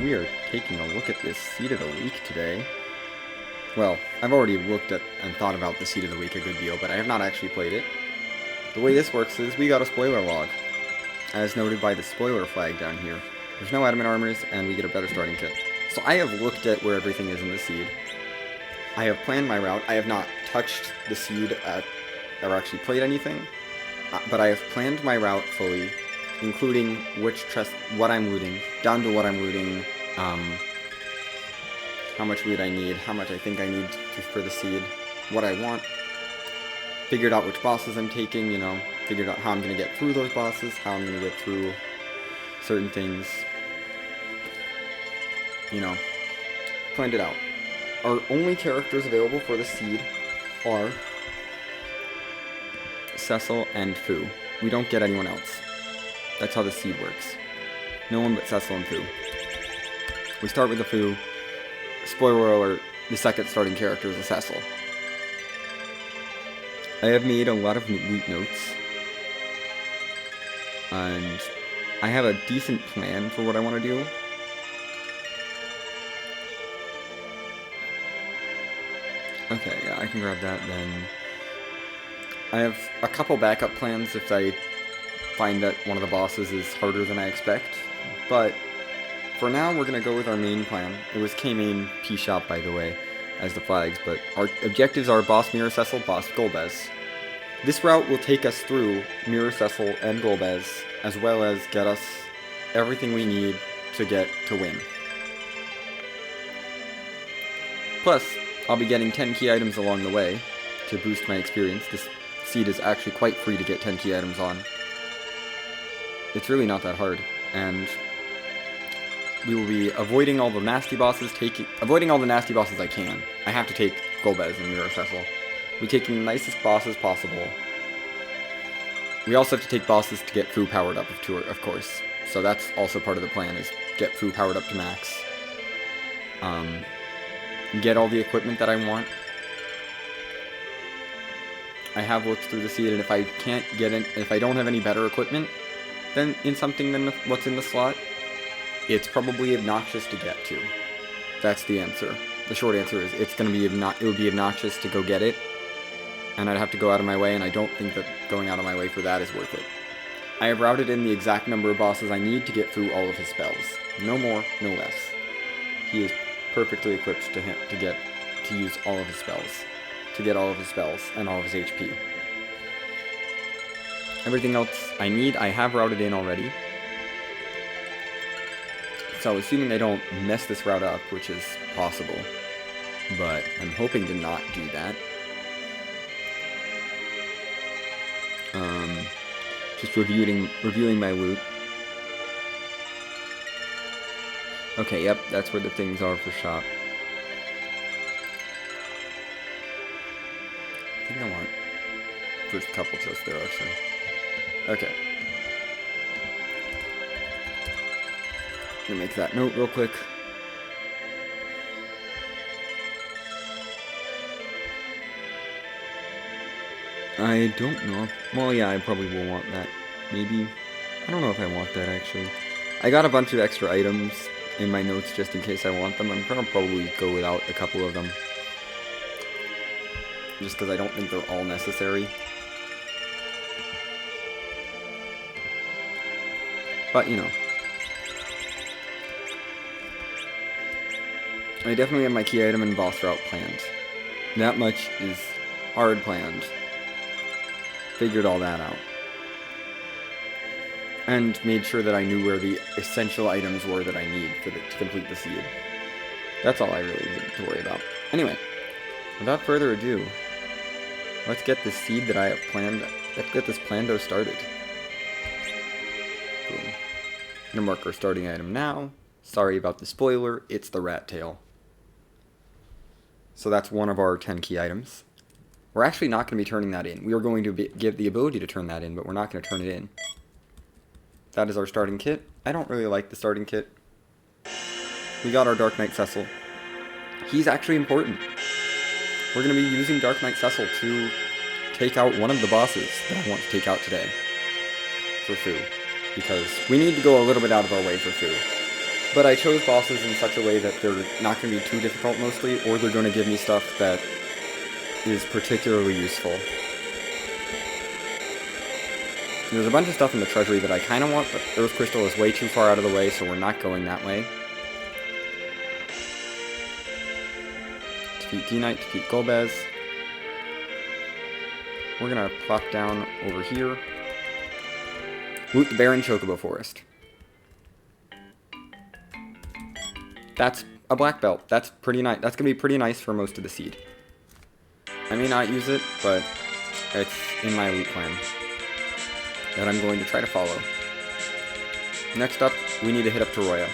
we are taking a look at this Seed of the Week today. Well, I've already looked at and thought about the Seed of the Week a good deal, but I have not actually played it. The way this works is we got a spoiler log, as noted by the spoiler flag down here. There's no adamant armors, and we get a better starting kit. So I have looked at where everything is in the seed. I have planned my route. I have not touched the seed or actually played anything, but I have planned my route fully, including which chest, what I'm looting, down to what I'm looting, how much loot I need, how much I think I need for the seed, what I want. Figured out which bosses I'm taking, you know, figured out how I'm going to get through those bosses, how I'm going to get through certain things, you know, planned it out. Our only characters available for the seed are Cecil and Fu. We don't get anyone else. That's how the seed works. No one but Cecil and Fu. We start with the Fu. Spoiler alert, the second starting character is a Cecil. I have made a lot of loot notes, and I have a decent plan for what I want to do. Okay, yeah, I can grab that then. I have a couple backup plans if I find that one of the bosses is harder than I expect, but for now we're going to go with our main plan. It was K-Main P-Shop, by the way, as the flags, but our objectives are Boss Mirror Cecil, Boss Golbez. This route will take us through Mirror Cecil and Golbez, as well as get us everything we need to get to win. Plus, I'll be getting 10 key items along the way to boost my experience. This seed is actually quite free to get 10 key items on. It's really not that hard, and we will be avoiding all the nasty bosses, avoiding all the nasty bosses I can. I have to take Golbez and Mirror Cecil. We're taking the nicest bosses possible. We also have to take bosses to get Fu powered up, of course. So that's also part of the plan, is get Fu powered up to max. Get all the equipment that I want. I have looked through the seed, and if I can't get in, if I don't have any better equipment than what's in the slot, it's probably obnoxious to get to. That's the answer. The short answer is it would be obnoxious to go get it, and I'd have to go out of my way, and I don't think that going out of my way for that is worth it. I have routed in the exact number of bosses I need to get through all of his spells. No more, no less. He is perfectly equipped to use all of his spells. To get all of his spells and all of his HP. Everything else I need, I have routed in already. So assuming I don't mess this route up, which is possible, but I'm hoping to not do that. Just reviewing my loot. Okay, yep, that's where the things are for shop. I think I want first couple chests there, actually. Okay. Gonna make that note real quick. I don't know. Well, yeah, I probably will want that. Maybe. I don't know if I want that, actually. I got a bunch of extra items in my notes just in case I want them. I'm gonna probably go without a couple of them. Just because I don't think they're all necessary. But, you know. I definitely have my key item and boss route planned. That much is hard planned. Figured all that out. And made sure that I knew where the essential items were that I need to complete the seed. That's all I really need to worry about. Anyway, without further ado, let's get this seed that I have planned. Let's get this plando started. Boom. I'm gonna mark our starting item now. Sorry about the spoiler, it's the rat tail. So that's one of our 10 key items. We're actually not going to be turning that in. We are going to give the ability to turn that in, but we're not going to turn it in. That is our starting kit. I don't really like the starting kit. We got our Dark Knight Cecil. He's actually important. We're going to be using Dark Knight Cecil to take out one of the bosses that I want to take out today for Fu. Because we need to go a little bit out of our way for Fu. But I chose bosses in such a way that they're not going to be too difficult mostly, or they're going to give me stuff that is particularly useful. There's a bunch of stuff in the treasury that I kind of want, but Earth Crystal is way too far out of the way, so we're not going that way. Defeat D-Knight, defeat Golbez. We're going to plop down over here. Loot the Barren Chocobo Forest. That's a black belt. That's pretty nice. That's going to be pretty nice for most of the seed. I may not use it, but it's in my loot plan that I'm going to try to follow. Next up, we need to hit up Toroya.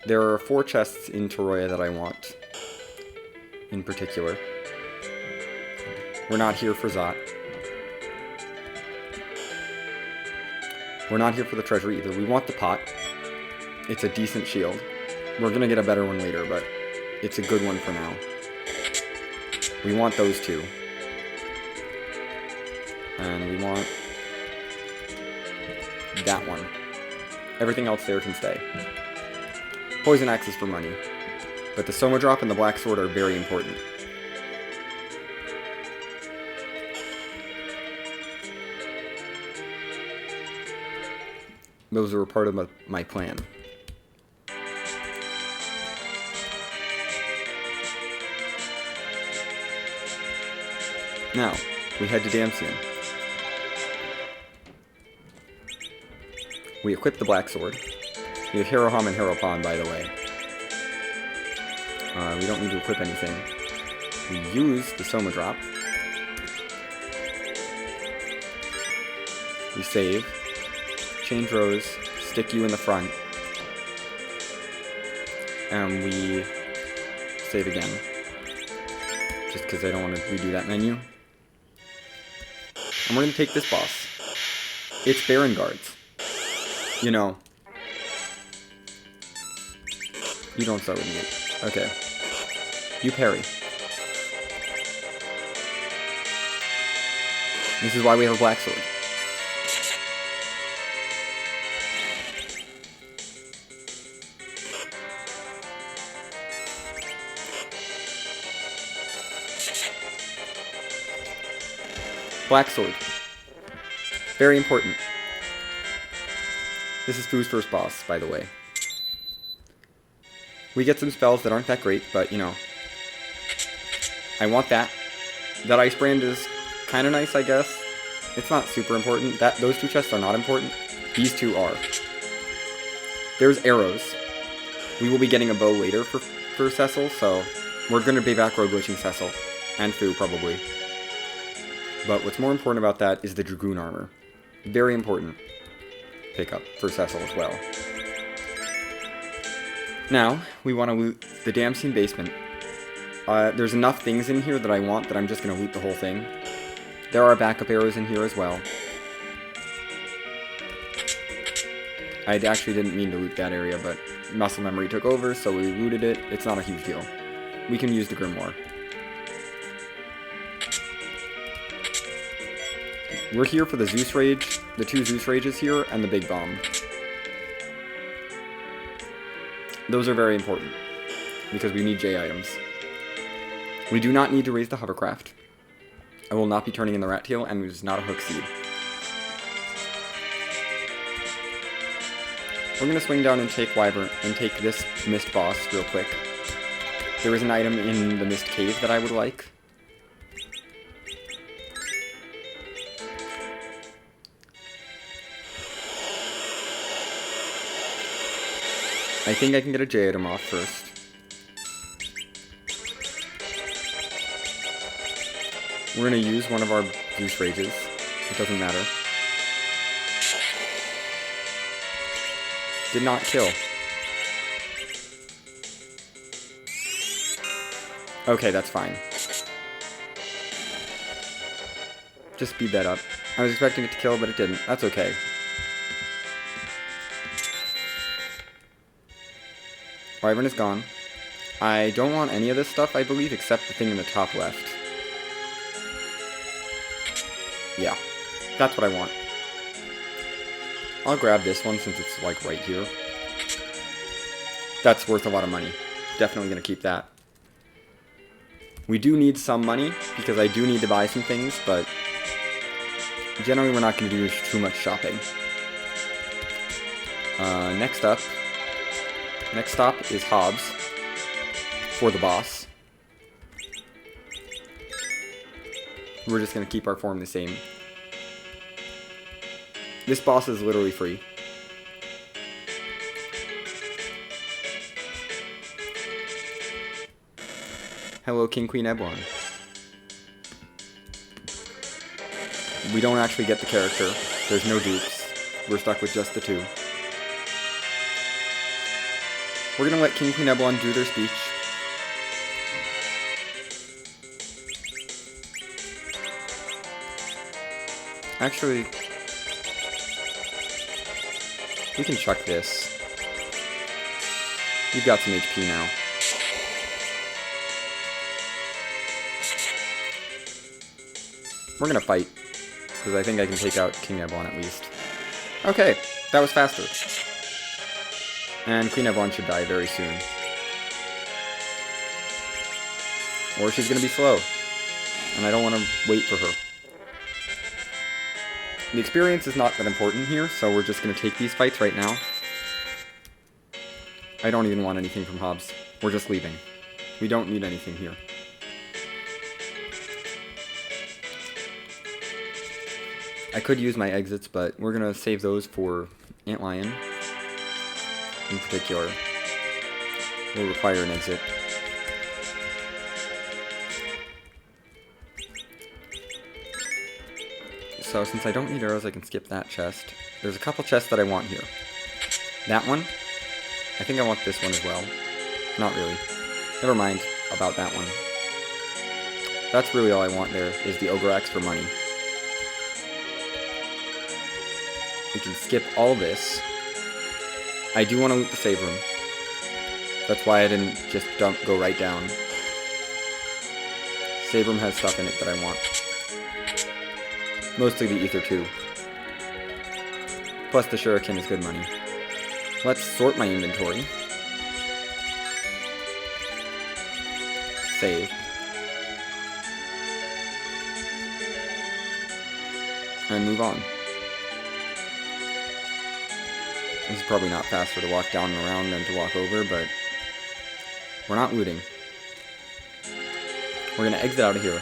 There are 4 chests in Toroya that I want, in particular. We're not here for Zot. We're not here for the treasure either. We want the pot. It's a decent shield. We're gonna get a better one later, but it's a good one for now. We want those 2. And we want that one. Everything else there can stay. Poison Axe is for money. But the Soma Drop and the Black Sword are very important. Those are a part of my plan. Now, we head to Damcyan. We equip the Black Sword. We have Haroham and Haropon, by the way. We don't need to equip anything. We use the Soma Drop. We save. Change rows. Stick you in the front. And we save again. Just because I don't want to redo that menu. And we're going to take this boss. It's Barren Guards. You know. You don't start with me. Okay. You parry. This is why we have a Black Sword. Black Sword. Very important. This is Fu's first boss, by the way. We get some spells that aren't that great, but, you know. I want that. That Ice Brand is kind of nice, I guess. It's not super important. Those 2 chests are not important. These 2 are. There's arrows. We will be getting a bow later for Cecil, so we're going to be back road glitching Cecil. And Fu, probably. But what's more important about that is the Dragoon armor. Very important pickup for Cecil as well. Now, we want to loot the Damcyan basement. There's enough things in here that I want that I'm just going to loot the whole thing. There are backup arrows in here as well. I actually didn't mean to loot that area, but muscle memory took over, so we looted it. It's not a huge deal. We can use the Grimoire. We're here for the Zeus Rage, the 2 Zeus Rages here, and the Big Bomb. Those are very important, because we need J items. We do not need to raise the hovercraft. I will not be turning in the rat tail, and it is not a hook seed. We're going to swing down and take Wyvern, and take this Mist boss real quick. There is an item in the Mist Cave that I would like. I think I can get a J item off first. We're going to use one of our Zeus Rages. It doesn't matter. Did not kill. Okay, that's fine. Just speed that up. I was expecting it to kill, but it didn't. That's okay. Wyvern is gone. I don't want any of this stuff, I believe, except the thing in the top left. Yeah, that's what I want. I'll grab this one since it's like right here. That's worth a lot of money. Definitely gonna keep that. We do need some money because I do need to buy some things, but generally we're not gonna do too much shopping. Next stop is Hobbs for the boss. We're just gonna keep our form the same. This boss is literally free. Hello, King Queen Ebon. We don't actually get the character. There's no dupes. We're stuck with just the two. We're gonna let King Queen Ebon do their speech. Actually, we can chuck this. You've got some HP now. We're gonna fight, because I think I can take out King Ebon at least. Okay, that was faster. And Queen Ebon should die very soon. Or she's gonna be slow. And I don't want to wait for her. The experience is not that important here, so we're just gonna take these fights right now. I don't even want anything from Hobbs. We're just leaving. We don't need anything here. I could use my exits, but we're gonna save those for Antlion. In particular, will require an exit. So since I don't need arrows, I can skip that chest. There's a couple chests that I want here. That one. I think I want this one as well. Not really. Never mind about that one. That's really all I want there, is the Ogre Axe for money. We can skip all this. I do want to loot the save room. That's why I didn't just go right down. Save room has stuff in it that I want. Mostly the Ether 2. Plus the Shuriken is good money. Let's sort my inventory. Save. And move on. This is probably not faster to walk down and around than to walk over, but we're not looting. We're gonna exit out of here.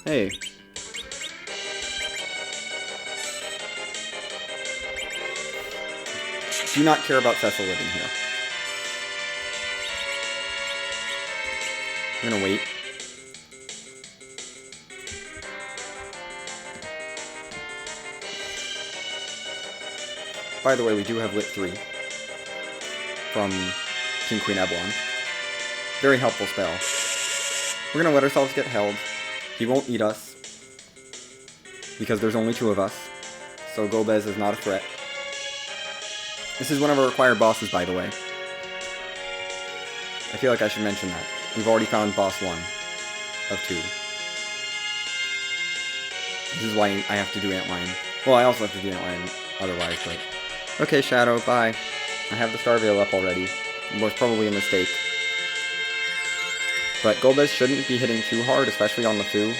Hey. Do not care about Cecil living here. We're gonna wait. By the way, we do have Lit 3 from King Queen Ebon. Very helpful spell. We're gonna let ourselves get held. He won't eat us, because there's only 2 of us, so Golbez is not a threat. This is one of our required bosses, by the way. I feel like I should mention that. We've already found boss 1 of 2. This is why I have to do Antlion. Well, I also have to do Antlion otherwise, but... Okay, Shadow, bye. I have the Star Veil up already. It was probably a mistake. But Golbez shouldn't be hitting too hard, especially on the Fu.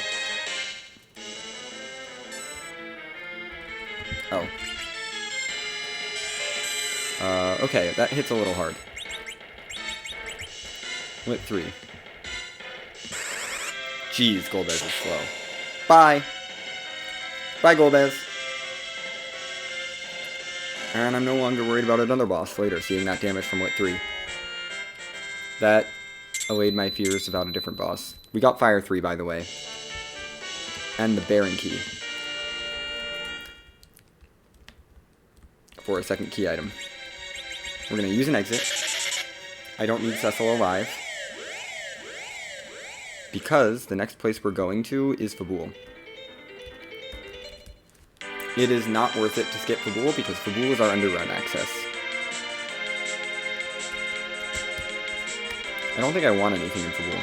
Oh. Okay, that hits a little hard. Lit 3. Jeez, Golbez is slow. Bye! Bye, Golbez! And I'm no longer worried about another boss later, seeing that damage from Lit 3. That allayed my fears about a different boss. We got Fire 3, by the way. And the Baron Key. For a second key item. We're gonna use an exit. I don't need Cecil alive. Because the next place we're going to is Fabul. It is not worth it to skip Fabul because Fabul is our underground access. I don't think I want anything in Fabul.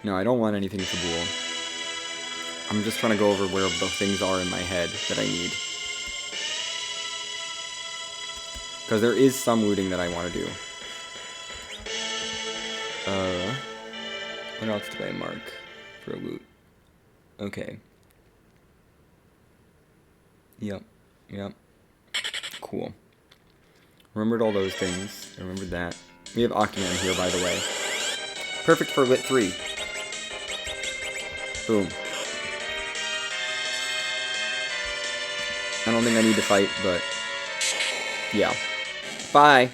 No, I don't want anything in Fabul. I'm just trying to go over where the things are in my head that I need. Because there is some looting that I want to do. What else did I mark for loot? Okay. Yep. Cool. Remembered all those things. I remembered that. We have Octaman here, by the way. Perfect for Lit 3. Boom. I don't think I need to fight, but... yeah. Bye!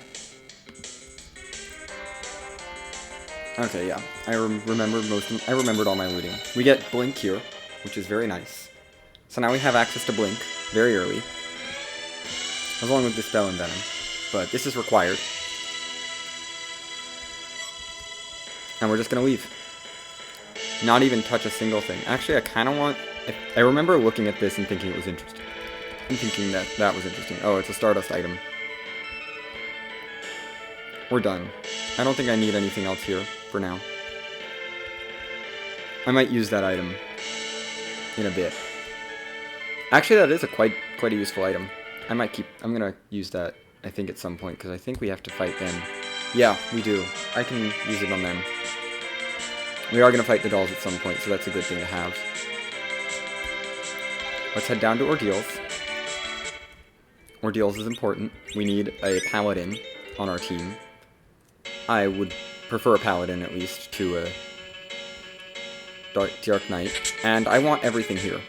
Okay, yeah. I remembered all my looting. We get Blink here, which is very nice. So now we have access to Blink very early. Along with Dispel and Venom. But this is required. And we're just gonna leave. Not even touch a single thing. Actually, I kind of want... I remember looking at this and thinking it was interesting. I'm thinking that was interesting. Oh, it's a Stardust item. We're done. I don't think I need anything else here for now. I might use that item in a bit. Actually, that is a quite a useful item. I'm gonna use that, I think, at some point, because I think we have to fight them. Yeah, we do. I can use it on them. We are gonna fight the dolls at some point, so that's a good thing to have. Let's head down to Ordeals. Ordeals is important. We need a paladin on our team. I would prefer a paladin, at least, to a Dark Knight. And I want everything here.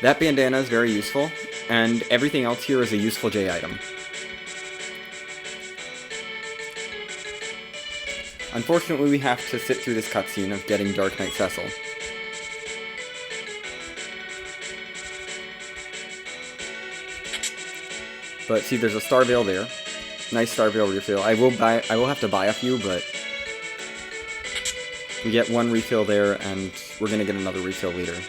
That bandana is very useful, and everything else here is a useful J item. Unfortunately, we have to sit through this cutscene of getting Dark Knight Cecil. But see, there's a Star Veil there. Nice Star Veil refill. I will have to buy a few, but we get one refill there, and we're gonna get another refill later.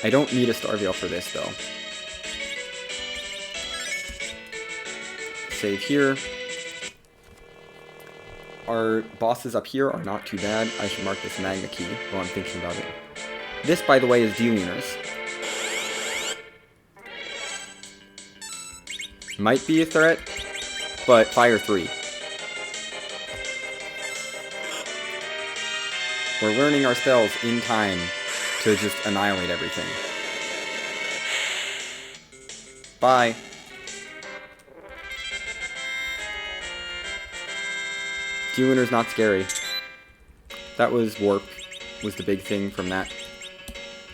I don't need a Star Veil for this, though. Save here. Our bosses up here are not too bad. I should mark this Magna Key while I'm thinking about it. This, by the way, is D-Lunars. Might be a threat, but Fire 3. We're learning our spells in time to just annihilate everything. Bye. D-Lunar's not scary. That was Warp, was the big thing from that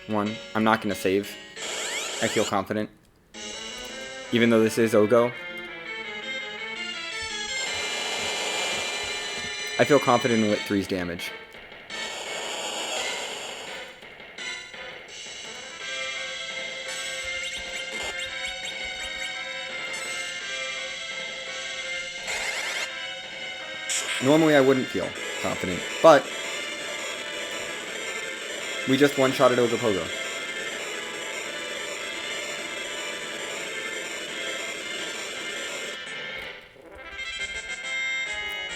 one. I'm not going to save. I feel confident. Even though this is Ogo. I feel confident in Lit 3's damage. Normally I wouldn't feel confident, but we just one-shotted Ogopogo.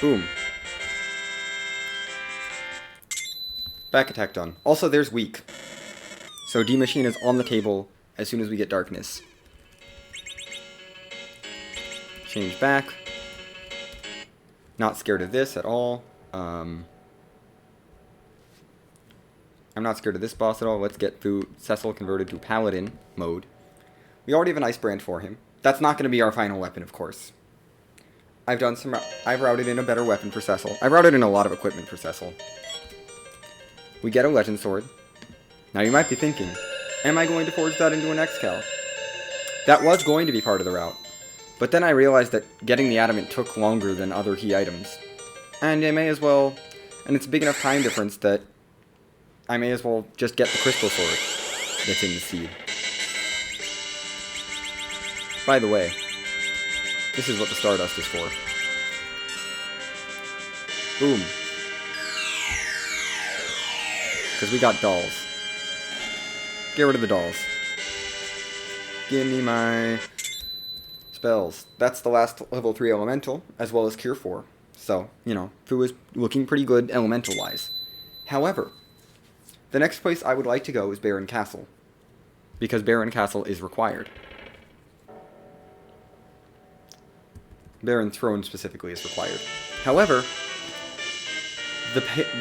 Boom. Back attack done. Also, there's weak. So D-Machine is on the table as soon as we get darkness. Change back. Not scared of this at all. I'm not scared of this boss at all. Let's get Cecil converted to Paladin mode. We already have an Ice Brand for him. That's not going to be our final weapon, of course. I've routed in a better weapon for Cecil. I've routed in a lot of equipment for Cecil. We get a Legend Sword. Now you might be thinking, am I going to forge that into an Excal? That was going to be part of the route. But then I realized that getting the Adamant took longer than other key items. And I may as well... And it's a big enough time difference that I may as well just get the Crystal Sword that's in the seed. By the way, this is what the Stardust is for. Boom. Because we got dolls. Get rid of the dolls. Give me my spells. That's the last level 3 elemental, as well as Cure 4. So, you know, Fu is looking pretty good elemental-wise. However, the next place I would like to go is Baron Castle, because Baron Castle is required. Baron Throne specifically is required. However,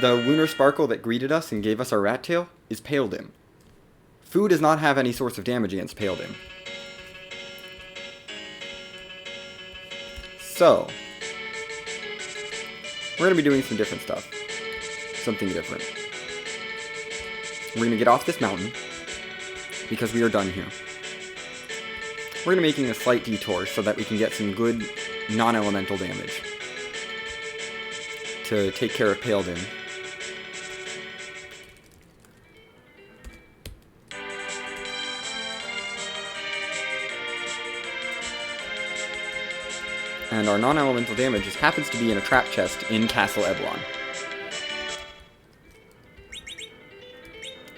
the lunar sparkle that greeted us and gave us our rat tail is Paladin. Fu does not have any source of damage against Paladin. So, we're going to be doing some different stuff. Something different. We're going to get off this mountain, because we are done here. We're going to be making a slight detour so that we can get some good non-elemental damage to take care of Paladin. And our non-elemental damage just happens to be in a trap chest in Castle Eblon.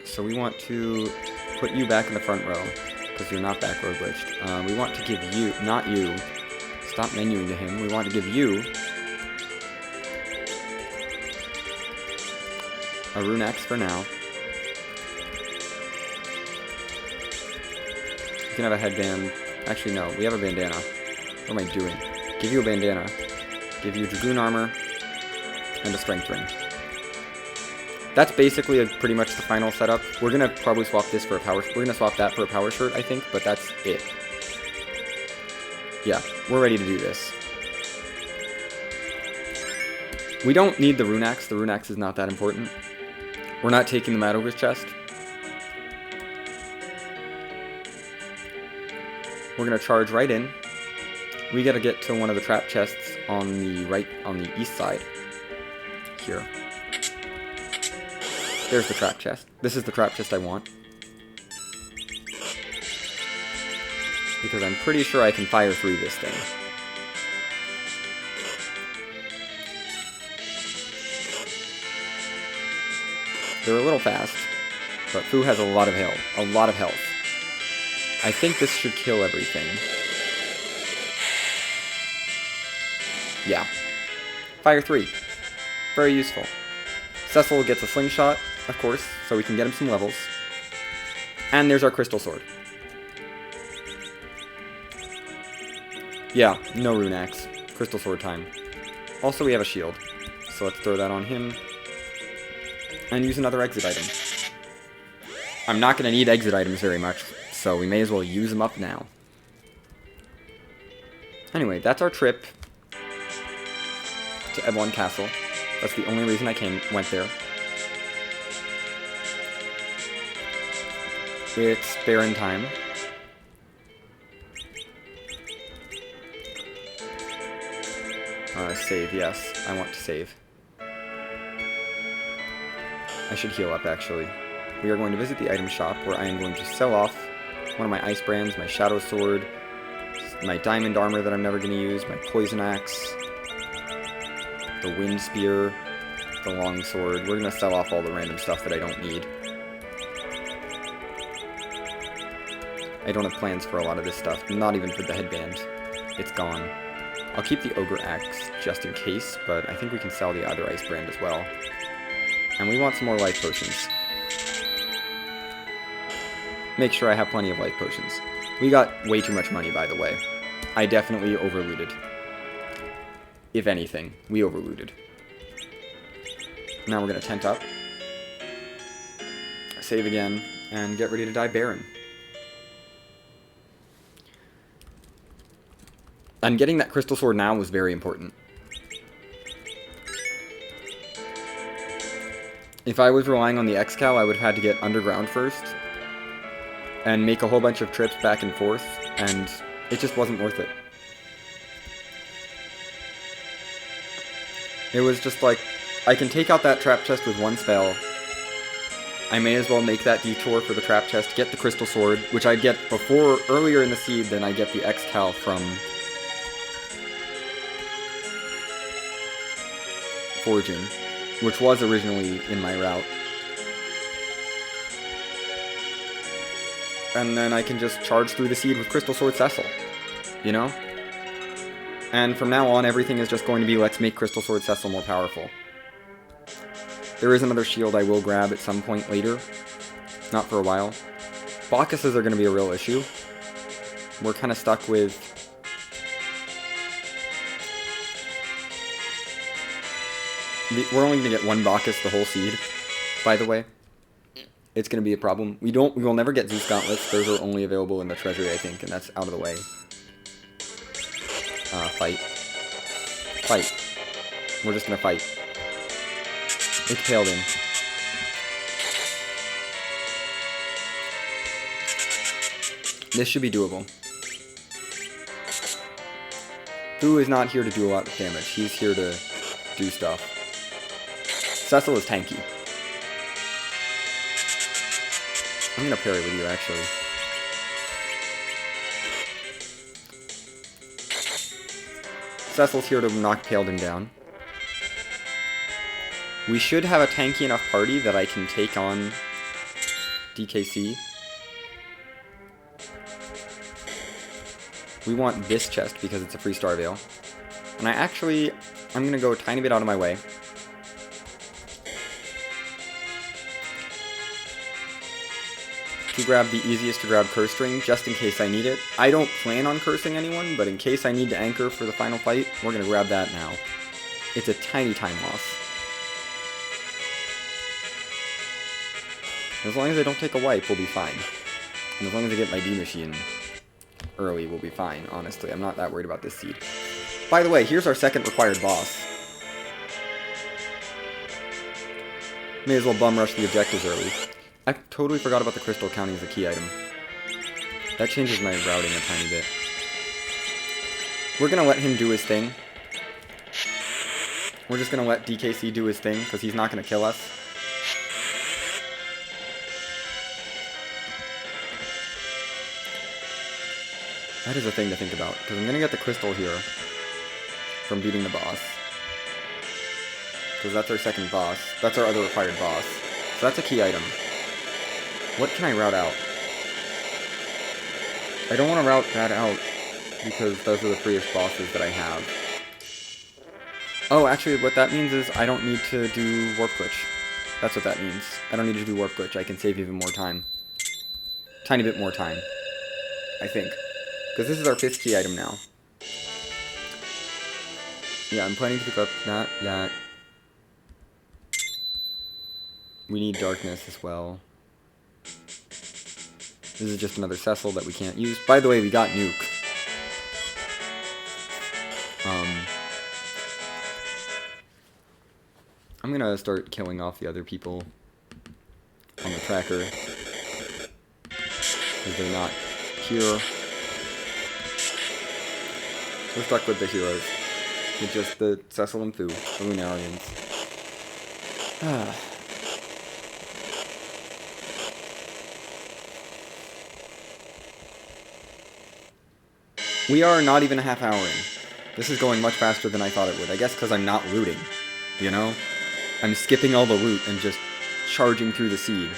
So we want to put you back in the front row, because you're not back row glitched. We want to give you, not you, stop menuing to him, we want to give you a rune axe for now. You can have a headband. Actually, no, we have a bandana. What am I doing? Give you a bandana. Give you Dragoon armor. And a strength ring. That's basically pretty much the final setup. We're gonna probably swap this for a power... We're gonna swap that for a power shirt, I think, but that's it. Yeah, we're ready to do this. We don't need the rune axe. The rune axe is not that important. We're not taking the Mad Ogre's chest. We're gonna charge right in. We gotta get to one of the trap chests on the east side. Here. There's the trap chest. This is the trap chest I want. Because I'm pretty sure I can fire through this thing. They're a little fast, but Fu has a lot of health. I think this should kill everything. Yeah. Fire 3. Very useful. Cecil gets a slingshot, of course, so we can get him some levels. And there's our crystal sword. Yeah, no rune axe. Crystal sword time. Also, we have a shield, so let's throw that on him. And use another exit item. I'm not going to need exit items very much, so we may as well use them up now. Anyway, that's our trip to Eblon Castle. That's the only reason I went there. It's Baron time. Save, yes. I want to save. I should heal up, actually. We are going to visit the item shop, where I am going to sell off one of my ice brands, my shadow sword, my diamond armor that I'm never going to use, my poison axe, the wind spear, the long sword. We're going to sell off all the random stuff that I don't need. I don't have plans for a lot of this stuff, not even for the headband. It's gone. I'll keep the ogre axe just in case, but I think we can sell the other ice brand as well. And we want some more life potions. Make sure I have plenty of life potions. We got way too much money, by the way. I definitely overlooted. If anything, we overlooted. Now we're going to tent up. Save again, and get ready to die Baron. And getting that crystal sword now was very important. If I was relying on the X-Cal, I would have had to get underground first. And make a whole bunch of trips back and forth, and it just wasn't worth it. It was just like, I can take out that trap chest with one spell. I may as well make that detour for the trap chest, get the crystal sword, which I'd get earlier in the seed than I get the X-Cal from Forging, which was originally in my route. And then I can just charge through the seed with Crystal Sword Cecil. You know? And from now on, everything is just going to be, let's make Crystal Sword Cecil more powerful. There is another shield I will grab at some point later. Not for a while. Bacchuses are going to be a real issue. We're kind of stuck with... We're only going to get one Bacchus the whole seed, by the way. It's going to be a problem. We will never get Zeus Gauntlets. Those are only available in the treasury, I think, and that's out of the way. Fight. Fight. We're just going to fight. It's Paladin. This should be doable. Fu is not here to do a lot of damage. He's here to do stuff. Cecil is tanky. I'm gonna parry with you, actually. Cecil's here to knock Paladin down. We should have a tanky enough party that I can take on DKC. We want this chest because it's a free Star Veil. And I'm going to go a tiny bit out of my way. To grab the easiest to grab curse string, just in case I need it. I don't plan on cursing anyone, but in case I need to anchor for the final fight, we're going to grab that now. It's a tiny time loss. As long as I don't take a wipe, we'll be fine. And as long as I get my D-Machine early, we'll be fine, honestly. I'm not that worried about this seed. By the way, here's our second required boss. May as well bum rush the objectives early. I totally forgot about the crystal counting as a key item. That changes my routing a tiny bit. We're gonna let him do his thing. We're just gonna let DKC do his thing, because he's not gonna kill us. That is a thing to think about, because I'm going to get the crystal here from beating the boss. Because that's our second boss. That's our other required boss. So that's a key item. What can I route out? I don't want to route that out, because those are the freest bosses that I have. Oh, actually, what that means is I don't need to do Warp Glitch. That's what that means. I don't need to do Warp Glitch. I can save even more time. Tiny bit more time. I think. Because this is our 5th key item now. Yeah, I'm planning to pick up that. We need darkness as well. This is just another Cecil that we can't use. By the way, we got Nuke. I'm gonna start killing off the other people on the tracker. Because they're not here. We're stuck with the heroes. With just the Cecil and Fu, the Lunarians. We are not even a half hour in. This is going much faster than I thought it would. I guess because I'm not looting, you know? I'm skipping all the loot and just charging through the seed.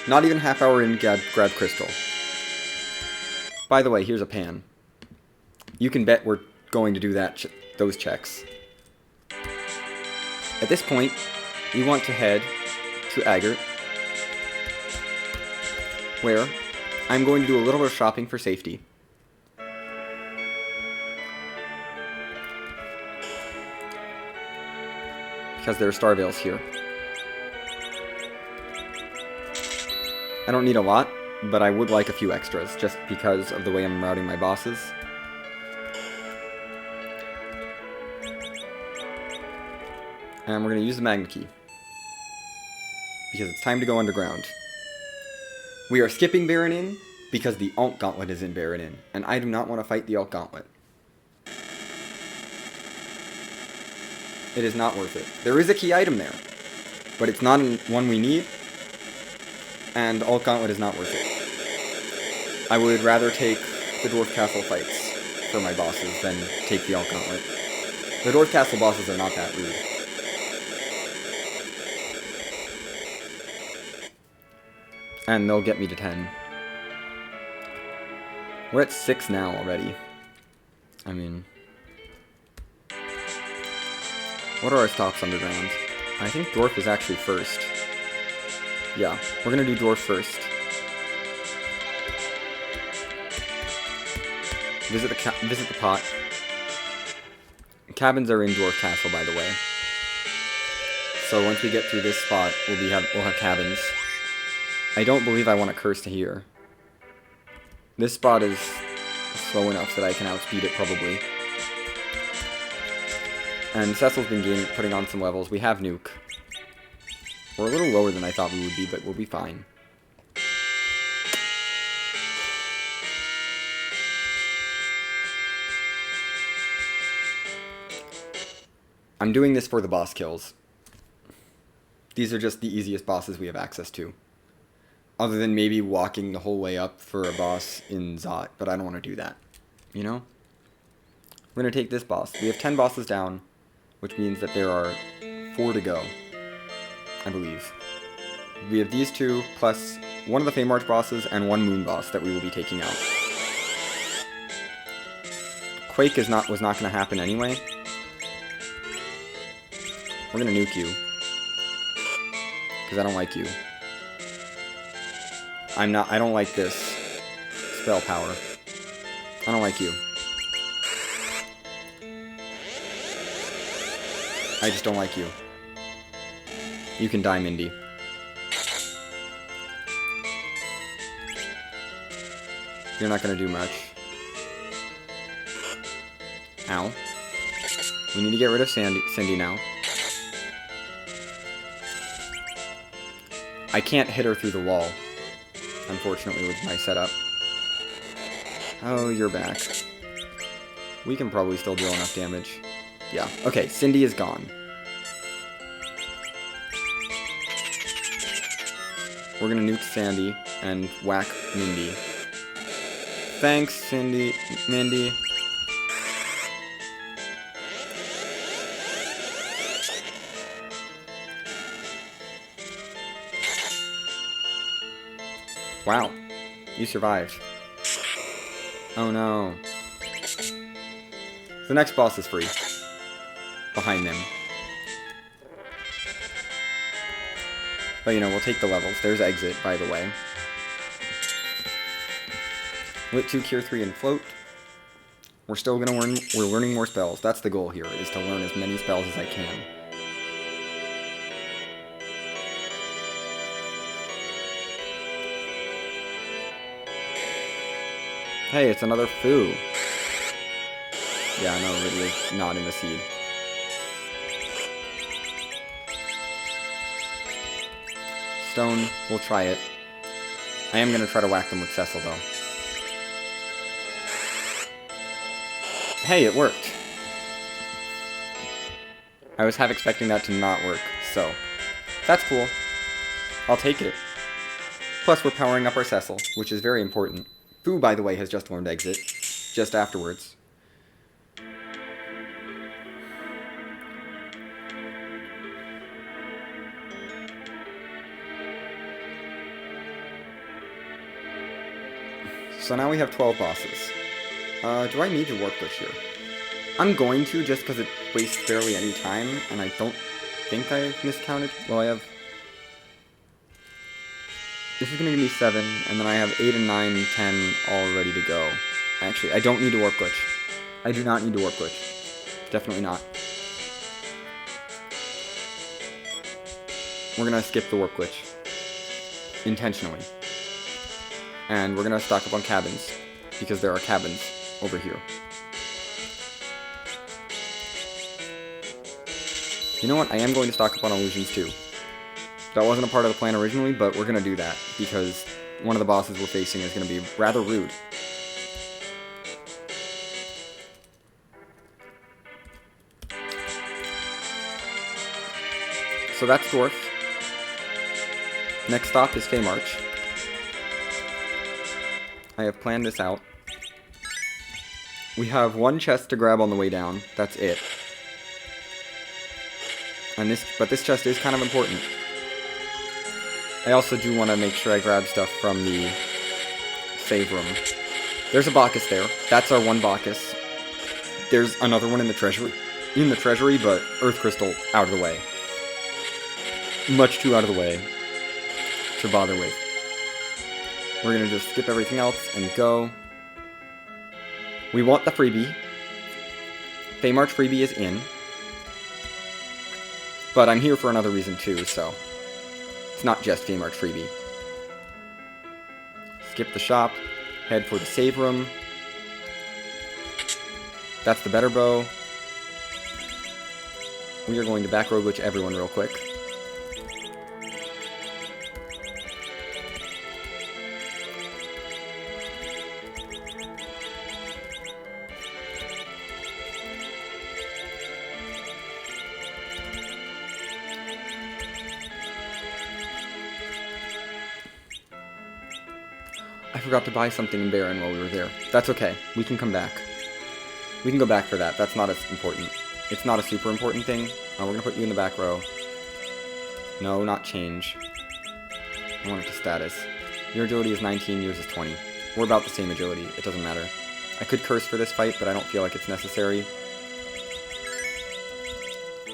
Not even a half hour in, grab Crystal. By the way, here's a pan. You can bet we're going to do those checks. At this point, we want to head to Agert, where I'm going to do a little bit of shopping for safety. Because there are Star Veils here. I don't need a lot, but I would like a few extras, just because of the way I'm routing my bosses. And we're going to use the Magnet Key. Because it's time to go underground. We are skipping Baronin because the Alt Gauntlet is in Baronin, and I do not want to fight the Alt Gauntlet. It is not worth it. There is a key item there, but it's not one we need, and Alt Gauntlet is not worth it. I would rather take the Dwarf Castle fights for my bosses than take the Alt Gauntlet. The Dwarf Castle bosses are not that rude. And they'll get me to 10. We're at 6 now already. I mean... What are our stops underground? I think Dwarf is actually first. Yeah, we're gonna do Dwarf first. Visit the pot. Cabins are in Dwarf Castle, by the way. So once we get through this spot, we'll have cabins. I don't believe I want to curse to here. This spot is slow enough that I can outspeed it probably. And Cecil's been putting on some levels. We have Nuke. We're a little lower than I thought we would be, but we'll be fine. I'm doing this for the boss kills. These are just the easiest bosses we have access to. Other than maybe walking the whole way up for a boss in Zot, but I don't want to do that. You know? We're going to take this boss. We have 10 bosses down, which means that there are 4 to go, I believe. We have these 2, plus one of the Feymarch bosses and 1 Moon boss that we will be taking out. Quake was not going to happen anyway. We're going to nuke you. Because I don't like you. I don't like this spell power. I don't like you. I just don't like you. You can die, Mindy. You're not gonna do much. Ow. We need to get rid of Cindy now. I can't hit her through the wall, unfortunately, with my setup. Oh, you're back. We can probably still deal enough damage. Yeah, okay, Cindy is gone. We're gonna nuke Sandy and whack Mindy. Thanks, Mindy. Wow, you survived. Oh no. The next boss is free. Behind them. But you know, we'll take the levels. There's Exit, by the way. Lit 2, Cure 3, and Float. We're still gonna we're learning more spells. That's the goal here, is to learn as many spells as I can. Hey, it's another Foo. Yeah, no, Ridley, not in the seed. Stone, we'll try it. I am gonna try to whack them with Cecil, though. Hey, it worked. I was half expecting that to not work, so that's cool. I'll take it. Plus, we're powering up our Cecil, which is very important. Foo, by the way, has just learned Exit, just afterwards. So now we have 12 bosses. Do I need to warp glitch here? I'm going to, just because it wastes barely any time, and I don't think I miscounted. Well, I have... This is going to give me 7, and then I have 8 and 9 and 10 all ready to go. Actually, I don't need to warp glitch. I do not need to warp glitch. Definitely not. We're going to skip the warp glitch. Intentionally. And we're going to stock up on cabins, because there are cabins over here. You know what? I am going to stock up on illusions too. That wasn't a part of the plan originally, but we're going to do that, because one of the bosses we're facing is going to be rather rude. So that's Dwarf. Next stop is Feymarch. I have planned this out. We have 1 chest to grab on the way down. That's it. And this chest is kind of important. I also do want to make sure I grab stuff from the save room. There's a Bacchus there. That's our 1 Bacchus. There's another one in the treasury. But Earth Crystal out of the way. Much too out of the way to bother with. We're gonna just skip everything else and go. We want the freebie. Feymarch freebie is in. But I'm here for another reason too, so it's not just Feymarch freebie. Skip the shop. Head for the save room. That's the better bow. We are going to back row glitch everyone real quick. I forgot to buy something in Baron while we were there. That's okay. We can come back. We can go back for that. That's not as important. It's not a super important thing. We're going to put you in the back row. No, not change. I want it to status. Your agility is 19, yours is 20. We're about the same agility. It doesn't matter. I could curse for this fight, but I don't feel like it's necessary.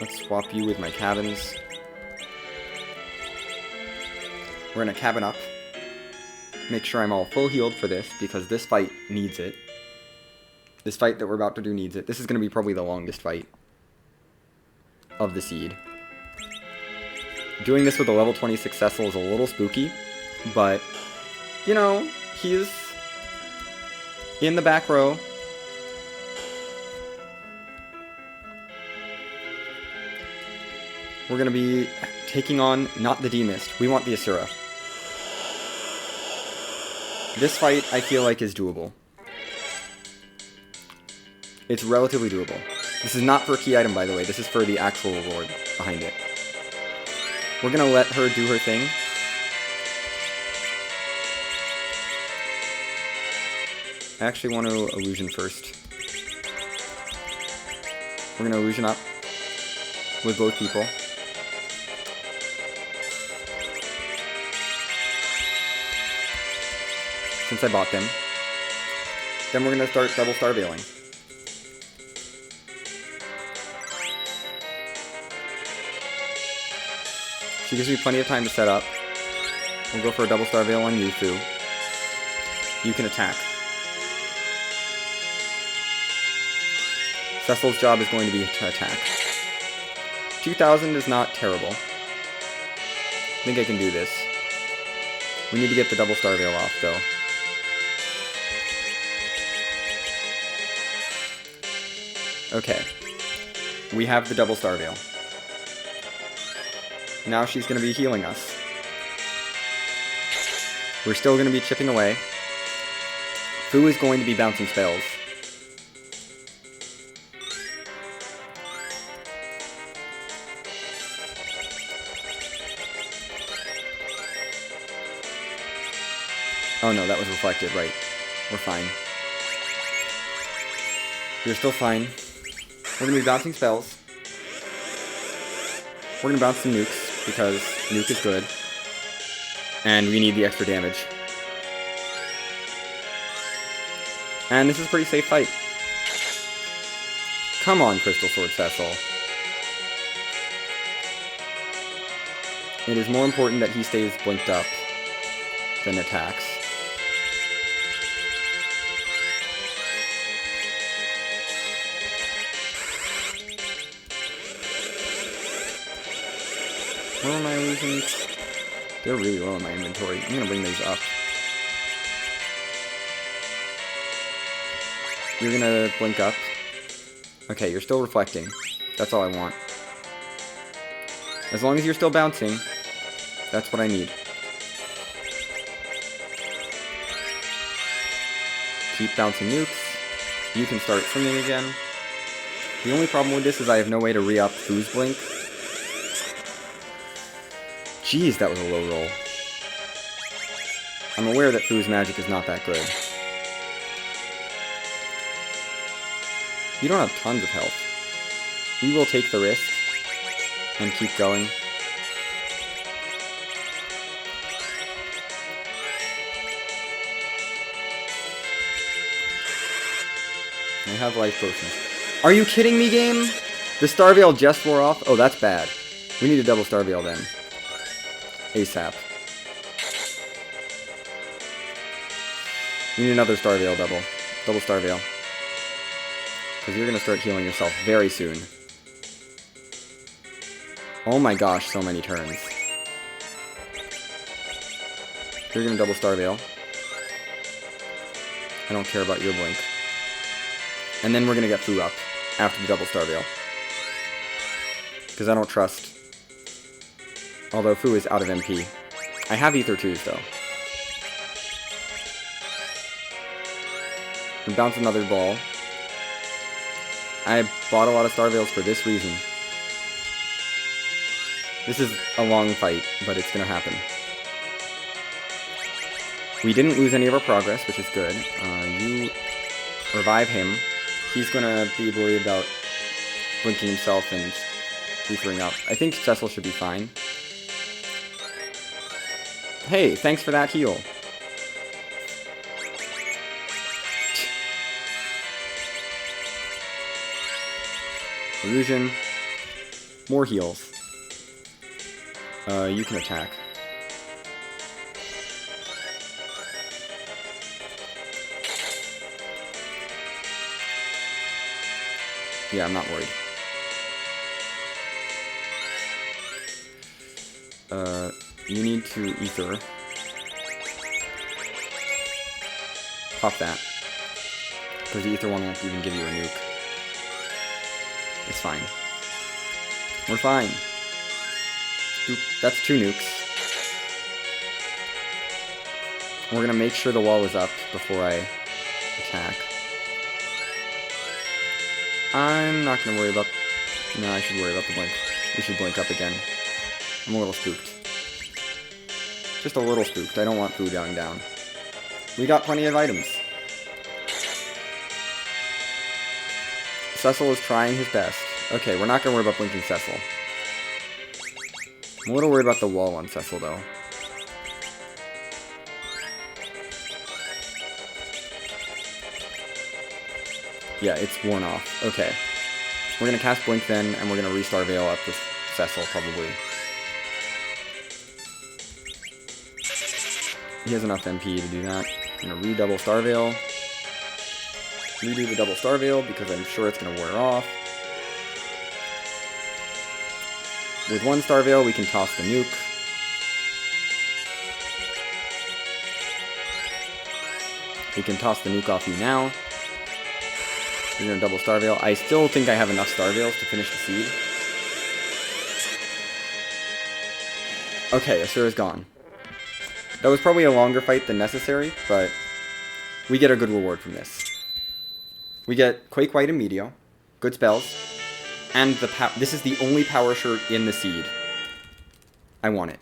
Let's swap you with my cabins. We're going to cabin up. Make sure I'm all full healed for this, because this fight needs it. This fight that we're about to do needs it. This is going to be probably the longest fight of the seed. Doing this with a level 26 Cecil is a little spooky, but, you know, he's in the back row. We're going to be taking on not the D-Mist. We want the Asura. This fight, I feel like, is doable. It's relatively doable. This is not for a key item, by the way. This is for the actual reward behind it. We're gonna let her do her thing. I actually want to illusion first. We're gonna illusion up with both people. Since I bought them. Then we're going to start double star veiling. She gives me plenty of time to set up. We'll go for a double star veil on Yufu. You can attack. Cecil's job is going to be to attack. 2000 is not terrible. I think I can do this. We need to get the double star veil off, though. Okay. We have the double star veil. Now she's going to be healing us. We're still going to be chipping away. Fu is going to be bouncing spells. Oh no, that was reflected, right. We're fine. You're still fine. We're going to be bouncing spells. We're going to bounce some nukes, because nuke is good. And we need the extra damage. And this is a pretty safe fight. Come on, Crystal Sword Cecil. It is more important that he stays blinked up than attacks. Where are my illusions? They're really low in my inventory. I'm gonna bring these up. You're gonna blink up. Okay, you're still reflecting. That's all I want. As long as you're still bouncing, that's what I need. Keep bouncing nukes. You can start swinging again. The only problem with this is I have no way to re-up Fu's blink. Jeez, that was a low roll. I'm aware that Fu's magic is not that good. You don't have tons of health. We will take the risk and keep going. I have life potions. Are you kidding me, game? The Star Veil just wore off? Oh, that's bad. We need a double Star Veil then. ASAP. We need another Star Veil double. Double Star Veil. Because you're going to start healing yourself very soon. Oh my gosh, so many turns. You're going to double Star Veil. I don't care about your blink. And then we're going to get Fu up after the double Star Veil. Because I don't trust. Although Fu is out of MP. I have Ether 2s though. And bounce another ball. I bought a lot of Star Veils for this reason. This is a long fight, but it's gonna happen. We didn't lose any of our progress, which is good. You revive him. He's gonna be worried about blinking himself and ethering up. I think Cecil should be fine. Hey, thanks for that heal. Illusion. More heals. You can attack. Yeah, I'm not worried. You need to ether. Pop that. Because the ether one won't even give you a nuke. It's fine. We're fine. Oop, that's 2 nukes. We're gonna make sure the wall is up before I attack. I'm not gonna worry about... No, I should worry about the blink. We should blink up again. I'm a little spooked. Just a little spooked. I don't want food going down. We got plenty of items. Cecil is trying his best. Okay, we're not gonna worry about blinking Cecil. I'm a little worried about the wall on Cecil, though. Yeah, it's worn off. Okay. We're gonna cast Blink then, and we're gonna re-Star Veil up with Cecil, probably. He has enough MP to do that. I'm gonna redouble Star Veil. Redo the double Star Veil, because I'm sure it's gonna wear off. With 1 Star Veil, we can toss the nuke. We can toss the nuke off you now. You're gonna double Star Veil. I still think I have enough Star Veils to finish the seed. Okay, Asura's gone. That was probably a longer fight than necessary, but we get a good reward from this. We get Quake White and Meteor, good spells, and this is the only power shirt in the seed. I want it.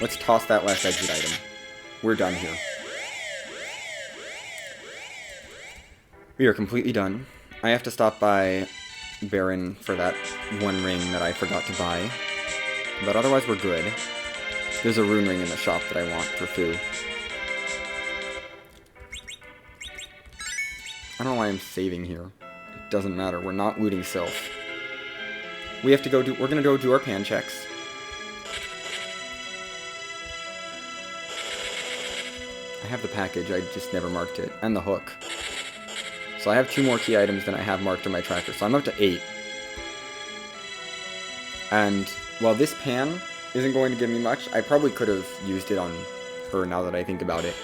Let's toss that last exit item. We're done here. We are completely done. I have to stop by Baron for that 1 ring that I forgot to buy. But otherwise we're good. There's a rune ring in the shop that I want for Fu. I don't know why I'm saving here. It doesn't matter. We're not looting Sylph. We have to go do... We're gonna go do our pan checks. I have the package, I just never marked it. And the hook. So I have 2 more key items than I have marked on my tracker. So I'm up to 8. And while this pan isn't going to give me much, I probably could have used it on her now that I think about it.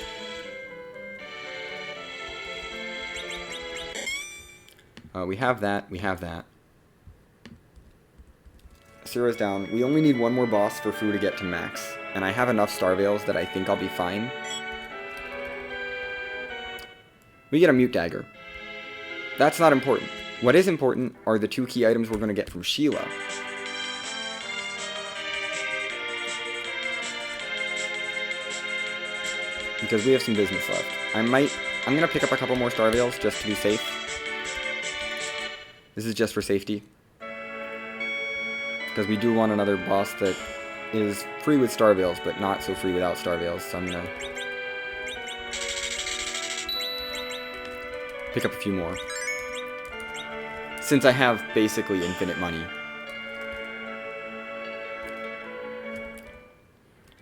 We have that. We have that. Asura's down. We only need 1 more boss for Fu to get to max. And I have enough Star Veils that I think I'll be fine. We get a Mute Dagger. That's not important. What is important are the 2 key items we're going to get from Sheila. Because we have some business left. I'm going to pick up a couple more Star Veils just to be safe. This is just for safety. Because we do want another boss that is free with Star Veils, but not so free without Star Veils. So I'm going to pick up a few more. Since I have basically infinite money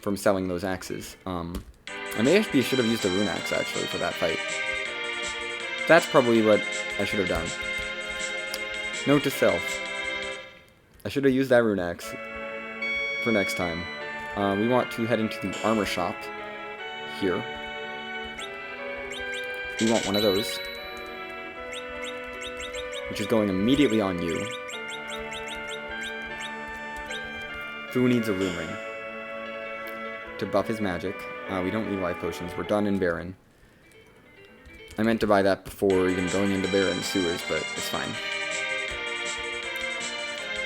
from selling those axes. I maybe should have used a rune axe, actually, for that fight. That's probably what I should have done. Note to self. I should have used that rune axe for next time. We want to head into the armor shop here. We want one of those, which is going immediately on you. Fu needs a rune ring to buff his magic. We don't need life potions. We're done in Baron. I meant to buy that before even going into Baron sewers, but it's fine.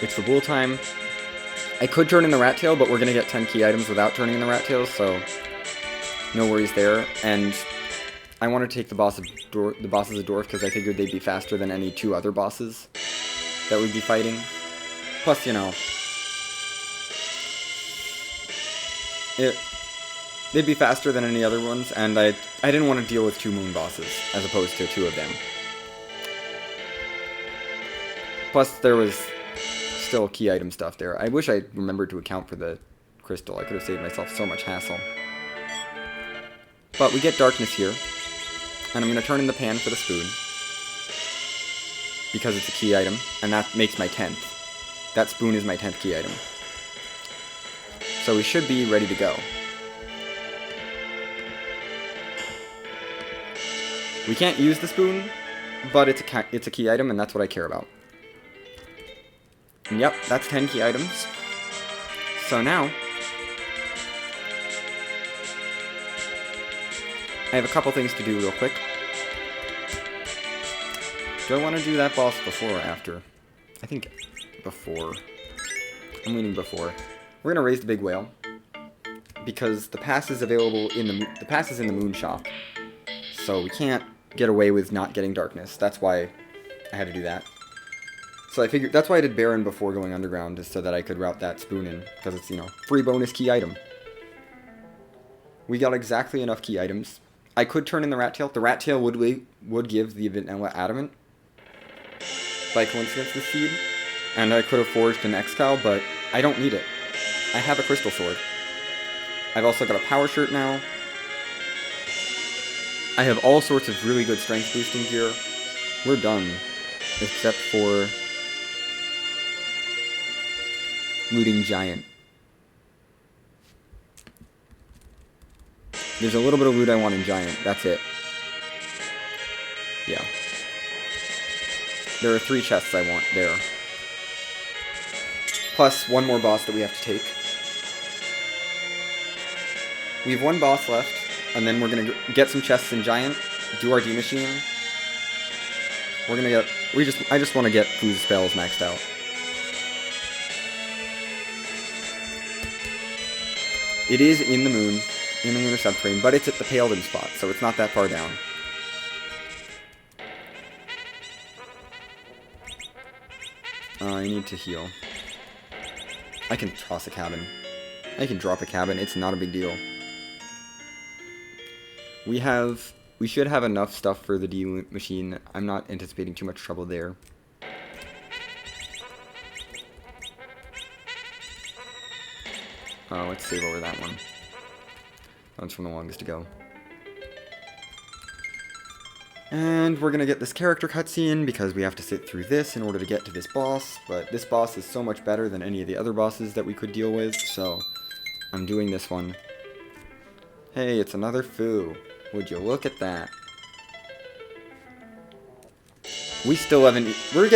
It's the bull time. I could turn in the rat tail, but we're gonna get 10 key items without turning in the rat tails, so no worries there. And I want to take the bosses of Dwarf because I figured they'd be faster than any 2 other bosses that we'd be fighting. Plus, you know, they'd be faster than any other ones, and I didn't want to deal with 2 moon bosses as opposed to 2 of them. Plus, there was still key item stuff there. I wish I remembered to account for the crystal. I could have saved myself so much hassle. But we get darkness here, and I'm going to turn in the pan for the spoon because it's a key item, and that makes my 10th. That spoon is my 10th key item. So we should be ready to go. We can't use the spoon, but it's a key item, and that's what I care about. And yep, that's 10 key items. So now, I have a couple things to do real quick. Do I want to do that boss before or after? I think before. I'm leaning before. We're gonna raise the big whale because the pass is available in the pass is in the moon shop, so we can't get away with not getting darkness. That's why I had to do that. So I figured that's why I did Baron before going underground, is so that I could route that spoon in, because it's, you know, free bonus key item. We got exactly enough key items. I could turn in the rat tail. The rat tail would give the vanilla adamant by coincidence this seed, and I could have forged an X-Cow, but I don't need it. I have a crystal sword. I've also got a power shirt now. I have all sorts of really good strength boosting gear. We're done, except for looting giant. There's a little bit of loot I want in giant. That's it. Yeah. There are 3 chests I want there. Plus one more boss that we have to take. We have 1 boss left, and then we're gonna get some chests in giant, do our D machine. We're gonna get. I just want to get Fu's spells maxed out. It is in the moon, in the lunar subterrane, but it's at the Paladin spot, so it's not that far down. I need to heal. I can toss a cabin. I can drop a cabin, it's not a big deal. We should have enough stuff for the D machine. I'm not anticipating too much trouble there. Let's save over that one. That's from the longest to go. And we're gonna get this character cutscene because we have to sit through this in order to get to this boss, but this boss is so much better than any of the other bosses that we could deal with, so I'm doing this one. Hey, it's another Fu. Would you look at that? We still haven't... We're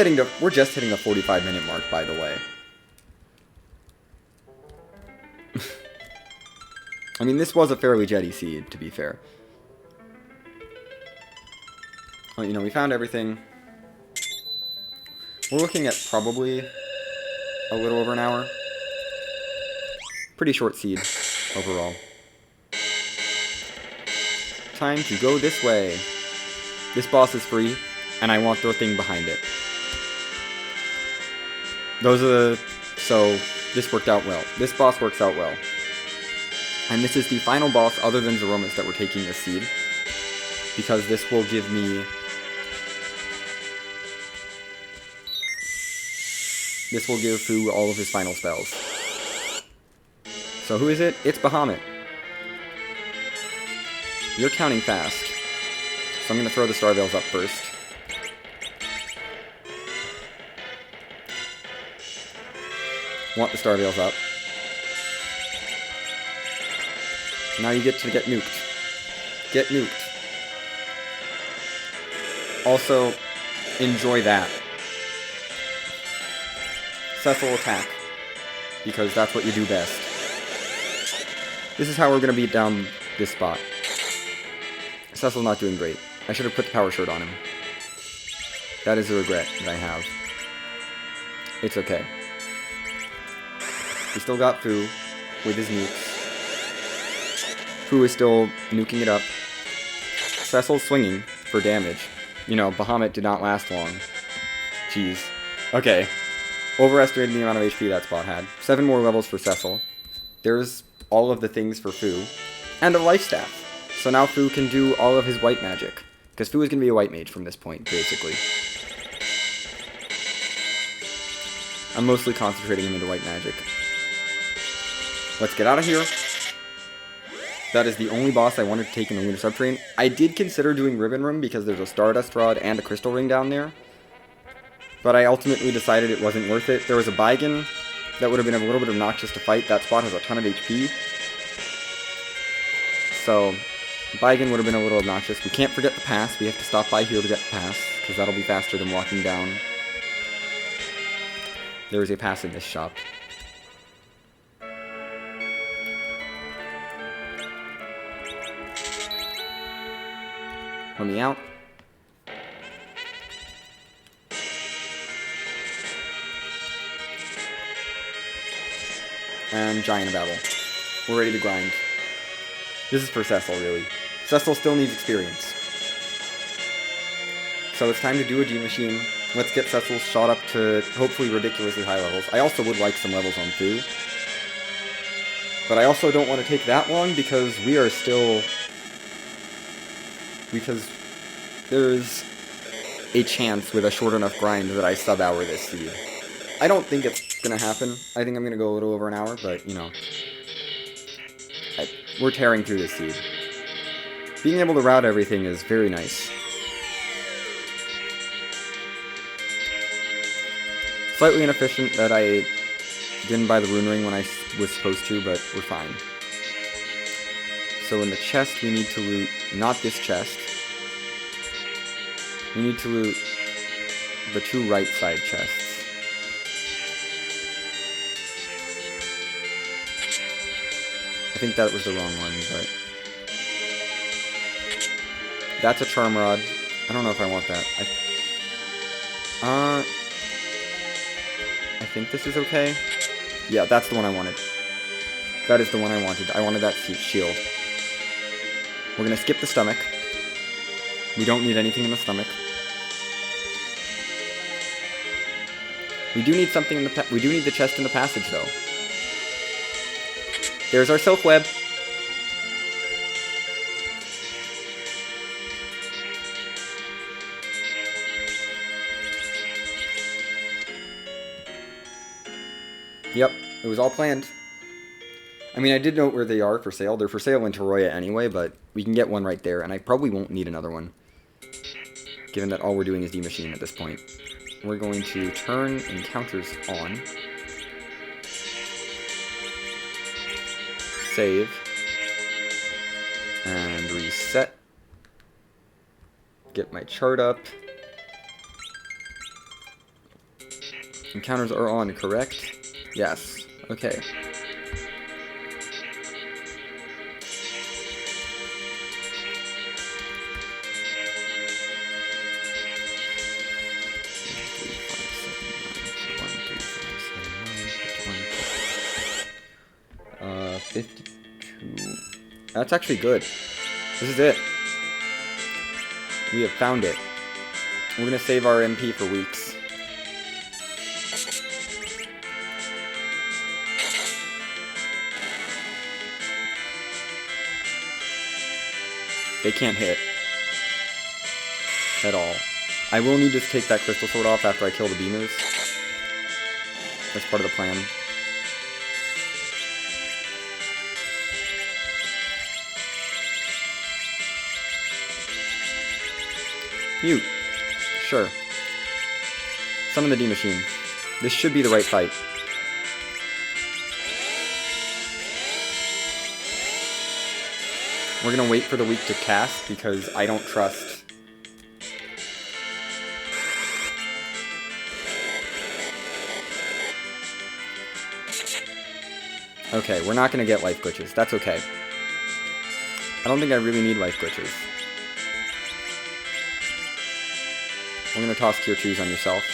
just hitting the 45-minute mark, by the way. I mean, this was a fairly jetty seed, to be fair. Well, you know, we found everything. We're looking at probably a little over an hour. Pretty short seed, overall. Time to go this way. This boss is free, and I want the thing behind it. Those are the... So, this worked out well. This boss works out well. And this is the final boss, other than Zeromus, that we're taking this seed. Because this will give me This will give Fu all of his final spells. So who is it? It's Bahamut. You're counting fast. So I'm going to throw the Star Veils up first. Want the Star Veils up. Now you get to get nuked. Get nuked. Also, enjoy that. Cecil attack. Because that's what you do best. This is how we're going to beat down this spot. Cecil's not doing great. I should have put the power shirt on him. That is a regret that I have. It's okay. We still got Fu with his nukes. Fu is still nuking it up. Cecil's swinging for damage. You know, Bahamut did not last long. Jeez. Okay. Overestimated the amount of HP that spot had. 7 more levels for Cecil. There's all of the things for Fu. And a life staff. So now Fu can do all of his white magic. Because Fu is going to be a white mage from this point, basically. I'm mostly concentrating him into white magic. Let's get out of here. That is the only boss I wanted to take in the Lunar Subterrane. I did consider doing Ribbon Room because there's a Stardust Rod and a Crystal Ring down there. But I ultimately decided it wasn't worth it. There was a Baigen that would have been a little bit obnoxious to fight. That spot has a ton of HP. So, Baigen would have been a little obnoxious. We can't forget the pass. We have to stop by here to get the pass, because that'll be faster than walking down. There is a pass in this shop. Let me out. And Giant Battle. We're ready to grind. This is for Cecil, really. Cecil still needs experience. So it's time to do a D-Machine. Let's get Cecil shot up to hopefully ridiculously high levels. I also would like some levels on Fu. But I also don't want to take that long because we are still... Because there's a chance with a short enough grind that I sub-hour this seed. I don't think it's going to happen. I think I'm going to go a little over an hour, but, you know. We're tearing through this seed. Being able to route everything is very nice. Slightly inefficient that I didn't buy the Rune Ring when I was supposed to, but we're fine. So in the chest, we need to loot, not this chest. We need to loot the 2 right side chests. I think that was the wrong one, but... That's a Charm Rod. I don't know if I want that. I think this is okay. Yeah, that's the one I wanted. That is the one I wanted. I wanted that shield. We're gonna skip the stomach. We don't need anything in the stomach. We do need something in the we do need the chest in the passage, though. There's our Silk Web. Yep, it was all planned. I mean, I did note where they are for sale. They're for sale in Toroya anyway, but we can get one right there, and I probably won't need another one, given that all we're doing is D-Machine at this point. We're going to turn encounters on. Save. And reset. Get my chart up. Encounters are on, correct? Yes. Okay. Uh, 52. That's actually good. This is it. We have found it. We're gonna save our MP for weeks. They can't hit. At all. I will need to take that crystal sword off after I kill the beamers. That's part of the plan. Mute. Sure. Summon the D-Machine. This should be the right fight. We're gonna wait for the weak to cast because I don't trust. Okay, we're not gonna get life glitches. That's okay. I don't think I really need life glitches. I'm gonna toss Tier 2s on yourself.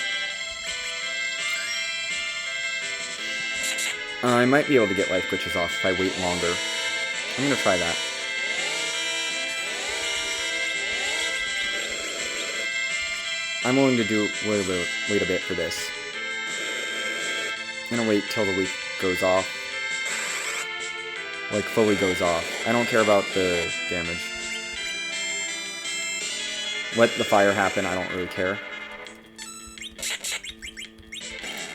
I might be able to get life glitches off if I wait longer. I'm gonna try that. I'm willing to wait a bit for this. I'm gonna wait till the weak goes off. Like, fully goes off. I don't care about the damage. Let the fire happen, I don't really care.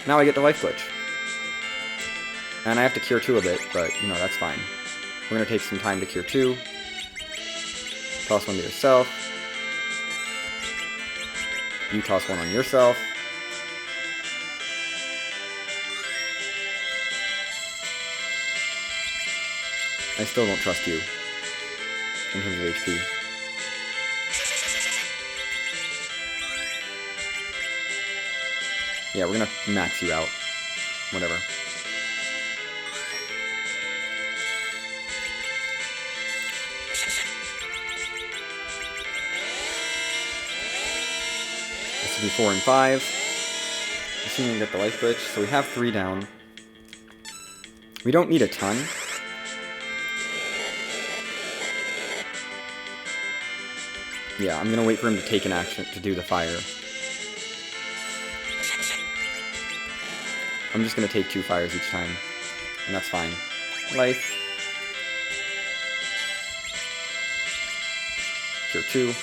Now I get the life glitch. And I have to cure 2 a bit, but, you know, that's fine. We're gonna take some time to cure 2. Toss 1 to yourself. You toss 1 on yourself. I still don't trust you in terms of HP. Yeah, we're gonna max you out. Whatever. This will be 4 and 5. Assuming we get the life glitch. So we have 3 down. We don't need a ton. Yeah, I'm gonna wait for him to take an action to do the fire. I'm just gonna take 2 fires each time, and that's fine. Life. Cure 2.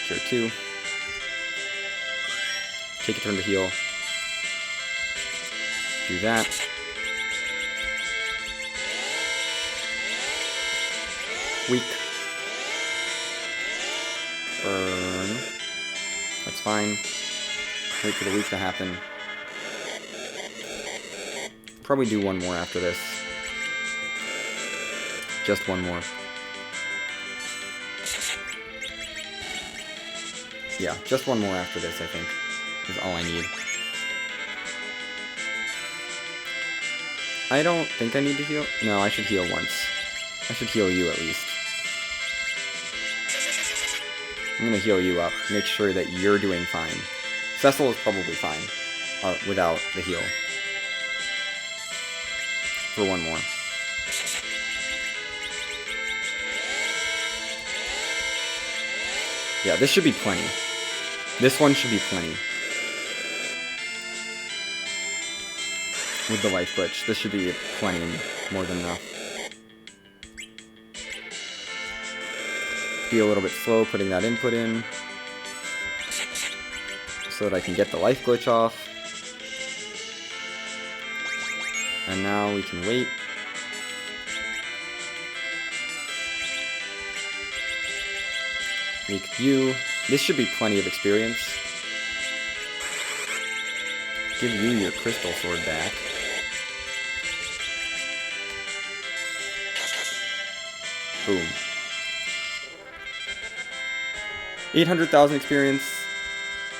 Cure 2. Take a turn to heal. Do that. Weak. Burn. That's fine. Wait for the weak to happen. Probably do 1 more after this. Just 1 more. Yeah, just 1 more after this, I think, is all I need. I don't think I need to heal. No, I should heal once. I should heal you at least. I'm gonna heal you up, make sure that you're doing fine. Cecil is probably fine without the heal. For 1 more. Yeah, this should be plenty. This one should be plenty. With the life glitch, this should be plenty, more than enough. Be a little bit slow putting that input in so that I can get the life glitch off. And now we can wait. Weak view. This should be plenty of experience. Give you your crystal sword back. Boom. 800,000 experience,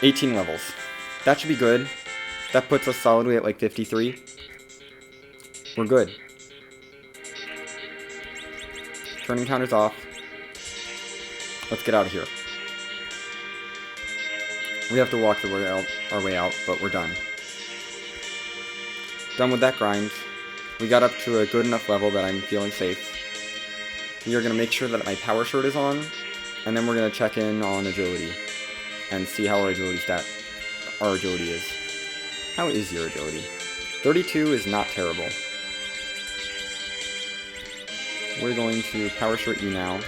18 levels. That should be good. That puts us solidly at like 53. We're good. Turning counters off. Let's get out of here. We have to walk our way out, but we're done. Done with that grind. We got up to a good enough level that I'm feeling safe. We are going to make sure that my power shirt is on. And then we're going to check in on agility and see how our agility is. How is your agility? 32 is not terrible. We're going to power shirt you now.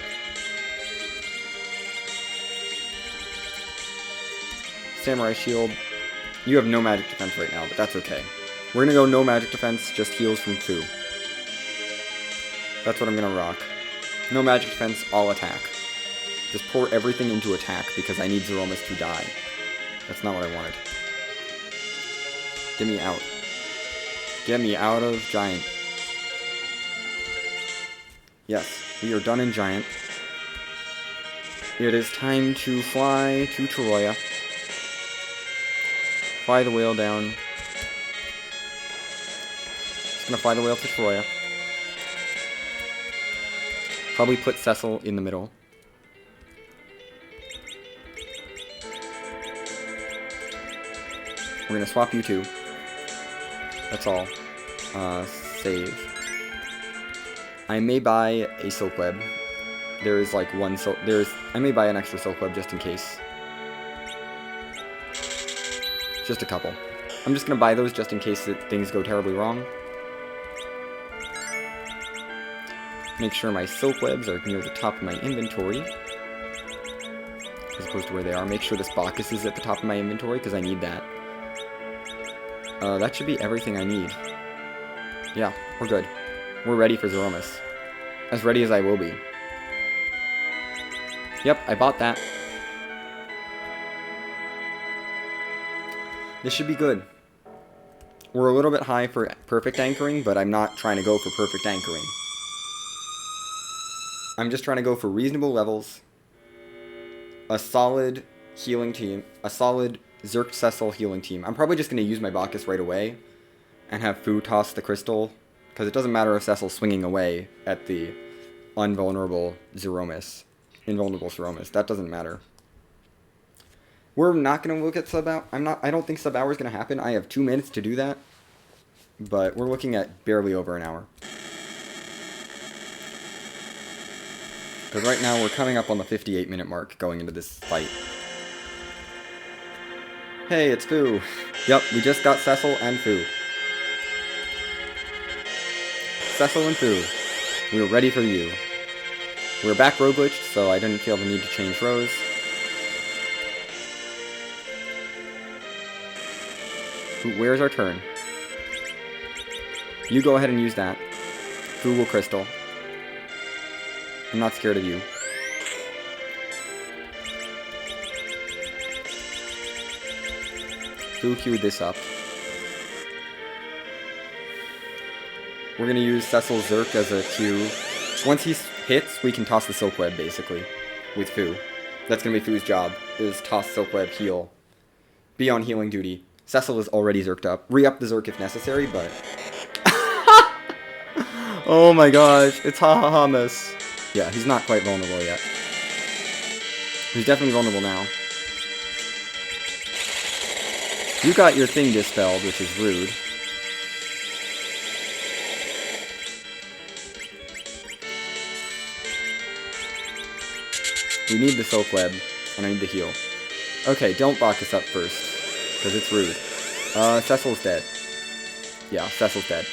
Samurai Shield. You have no magic defense right now, but that's okay. We're gonna go no magic defense, just heals from Fu. That's what I'm gonna rock. No magic defense, all attack. Just pour everything into attack because I need Zeromus to die. That's not what I wanted. Get me out. Get me out of Giant. Yes, we are done in Giant. It is time to fly to Toroya. Fly the whale down. Just gonna fly the whale to Toroya. Probably put Cecil in the middle. We're gonna swap you two. That's all. Save. I may buy a Silk Web. There is like one silk. I may buy an extra Silk Web just in case. Just a couple. I'm just gonna buy those just in case things go terribly wrong. Make sure my Silk Webs are near the top of my inventory. As opposed to where they are. Make sure this Bacchus is at the top of my inventory, because I need that. That should be everything I need. Yeah, we're good. We're ready for Zeromus. As ready as I will be. Yep, I bought that. This should be good. We're a little bit high for perfect anchoring, but I'm not trying to go for perfect anchoring. I'm just trying to go for reasonable levels. A solid healing team. A solid Zerk Cecil healing team. I'm probably just going to use my Bacchus right away. And have Fu toss the crystal. Because it doesn't matter if Cecil's swinging away at the invulnerable Zeromus. Invulnerable Zeromus. That doesn't matter. We're not going to look at sub hour. I don't think sub hour is going to happen. I have 2 minutes to do that. But we're looking at barely over an hour. Because right now we're coming up on the 58-minute mark going into this fight. Hey, it's Fu. Yep, we just got Cecil and Fu. Cecil and Fu. We were ready for you. We were back row glitched, so I didn't feel the need to change rows. Where's our turn? You go ahead and use that. Fu will crystal. I'm not scared of you. Fu queued this up. We're going to use Cecil Zerk as a Q. Once he hits, we can toss the Silk Web, basically, with Fu. That's going to be Fu's job, is toss Silk Web, heal. Be on healing duty. Cecil is already Zerked up. Re-up the Zerk if necessary, but... Oh my gosh, it's ha-ha-ha mess. Yeah, he's not quite vulnerable yet. He's definitely vulnerable now. You got your thing dispelled, which is rude. We need the Silk Web, and I need to heal. Okay, don't Bacchus up first, because it's rude. Cecil's dead. Yeah, Cecil's dead.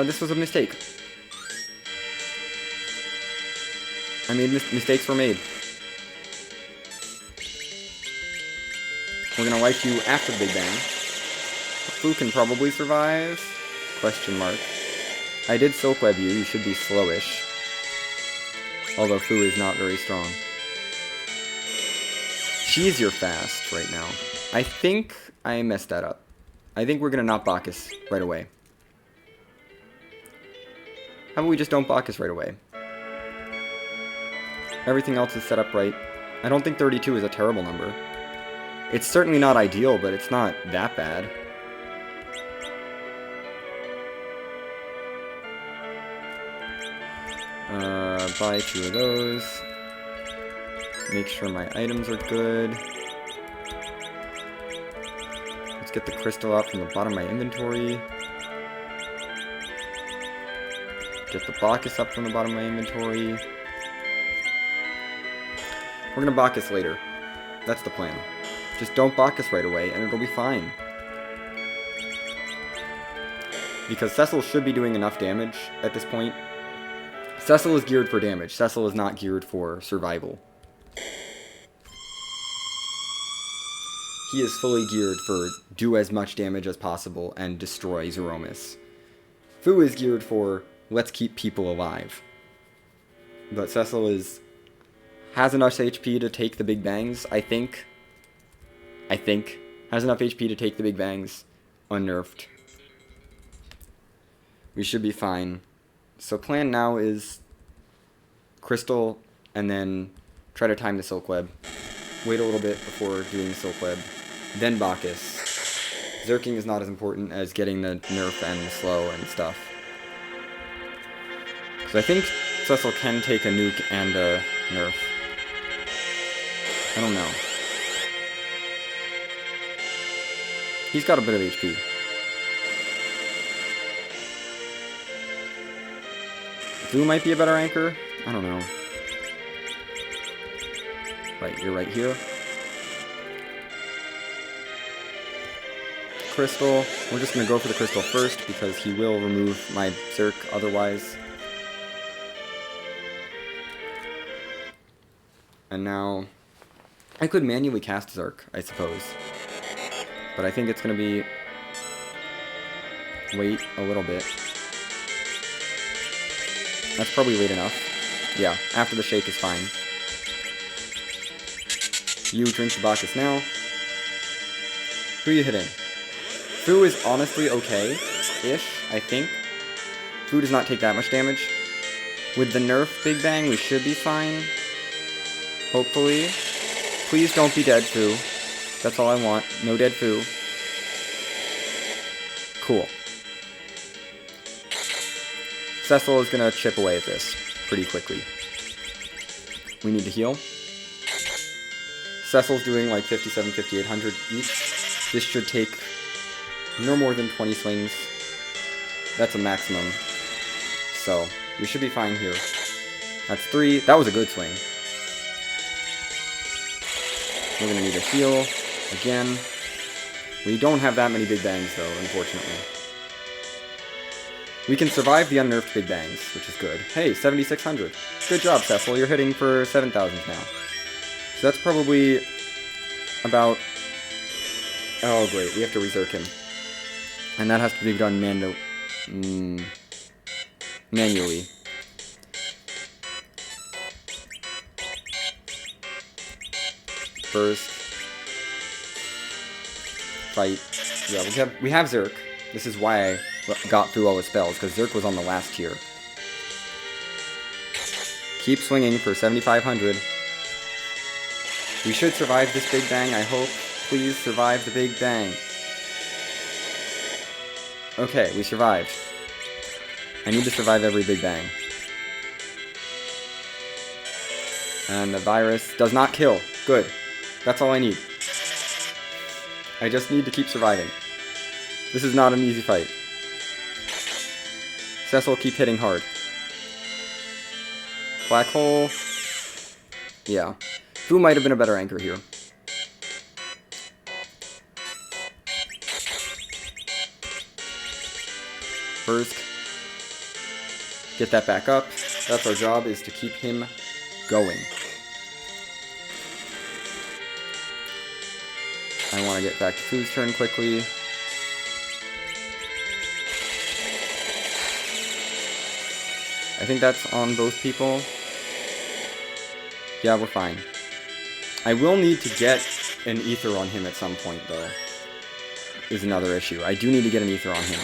This was a mistake. I mean, mistakes were made. We're gonna wipe you after the Big Bang. Fu can probably survive? Question mark. I did Silk Web you, you should be slowish. Although Fu is not very strong. She's your fast right now. I think I messed that up. I think we're gonna not Bacchus right away. How about we just don't Bacchus right away? Everything else is set up right. I don't think 32 is a terrible number. It's certainly not ideal, but it's not that bad. Buy 2 of those. Make sure my items are good. Let's get the crystal out from the bottom of my inventory. Get the Bacchus up from the bottom of my inventory. We're gonna Bacchus later. That's the plan. Just don't Bacchus right away, and it'll be fine. Because Cecil should be doing enough damage at this point. Cecil is geared for damage. Cecil is not geared for survival. he is fully geared for do as much damage as possible and destroy Zeromus. Fu is geared for let's keep people alive. But Cecil has enough HP to take the big bangs, I think. Has enough HP to take the big bangs unnerfed. We should be fine. So plan now is Crystal and then try to time the Silk Web. Wait a little bit before doing the Silk Web. Then Bacchus. Zerking is not as important as getting the nerf and the slow and stuff. So I think Cecil can take a nuke and a nerf. I don't know. He's got a bit of HP. Fu might be a better anchor? I don't know. Right, you're right here. Crystal. We're just going to go for the Crystal first because he will remove my Zerk otherwise. And now I could manually cast Zerk, I suppose. But I think it's going to be wait a little bit. That's probably late enough. Yeah, after the shake is fine. You drink the Bacchus now. Who are you hitting? Fu is honestly okay-ish, I think. Fu does not take that much damage. With the nerf Big Bang, we should be fine. Hopefully. Please don't be dead, Fu. That's all I want. No dead Fu. Cool. Cecil is gonna chip away at this pretty quickly. We need to heal. Cecil's doing like 57, 5800 each. This should take no more than 20 swings. That's a maximum. So, we should be fine here. That's 3. That was a good swing. We're gonna need a heal again. We don't have that many Big Bangs though, unfortunately. We can survive the unnerfed Big Bangs, which is good. Hey, 7600. Good job, Cecil. You're hitting for 7000 now. So that's probably about... Oh, great. We have to reserve him. And that has to be done manually. First. Fight. Yeah, we have Zerk. This is why I got through all his spells, because Zerk was on the last tier. Keep swinging for 7500. We should survive this Big Bang, I hope. Please survive the Big Bang. Okay, we survived. I need to survive every Big Bang. And the virus does not kill. Good. That's all I need. I just need to keep surviving. This is not an easy fight. Cecil, keep hitting hard. Black hole. Yeah. Fu might have been a better anchor here. First, get that back up. That's our job, is to keep him going. I want to get back to Fu's turn quickly. I think that's on both people. Yeah, we're fine. I will need to get an ether on him at some point, though. Is another issue. I do need to get an ether on him.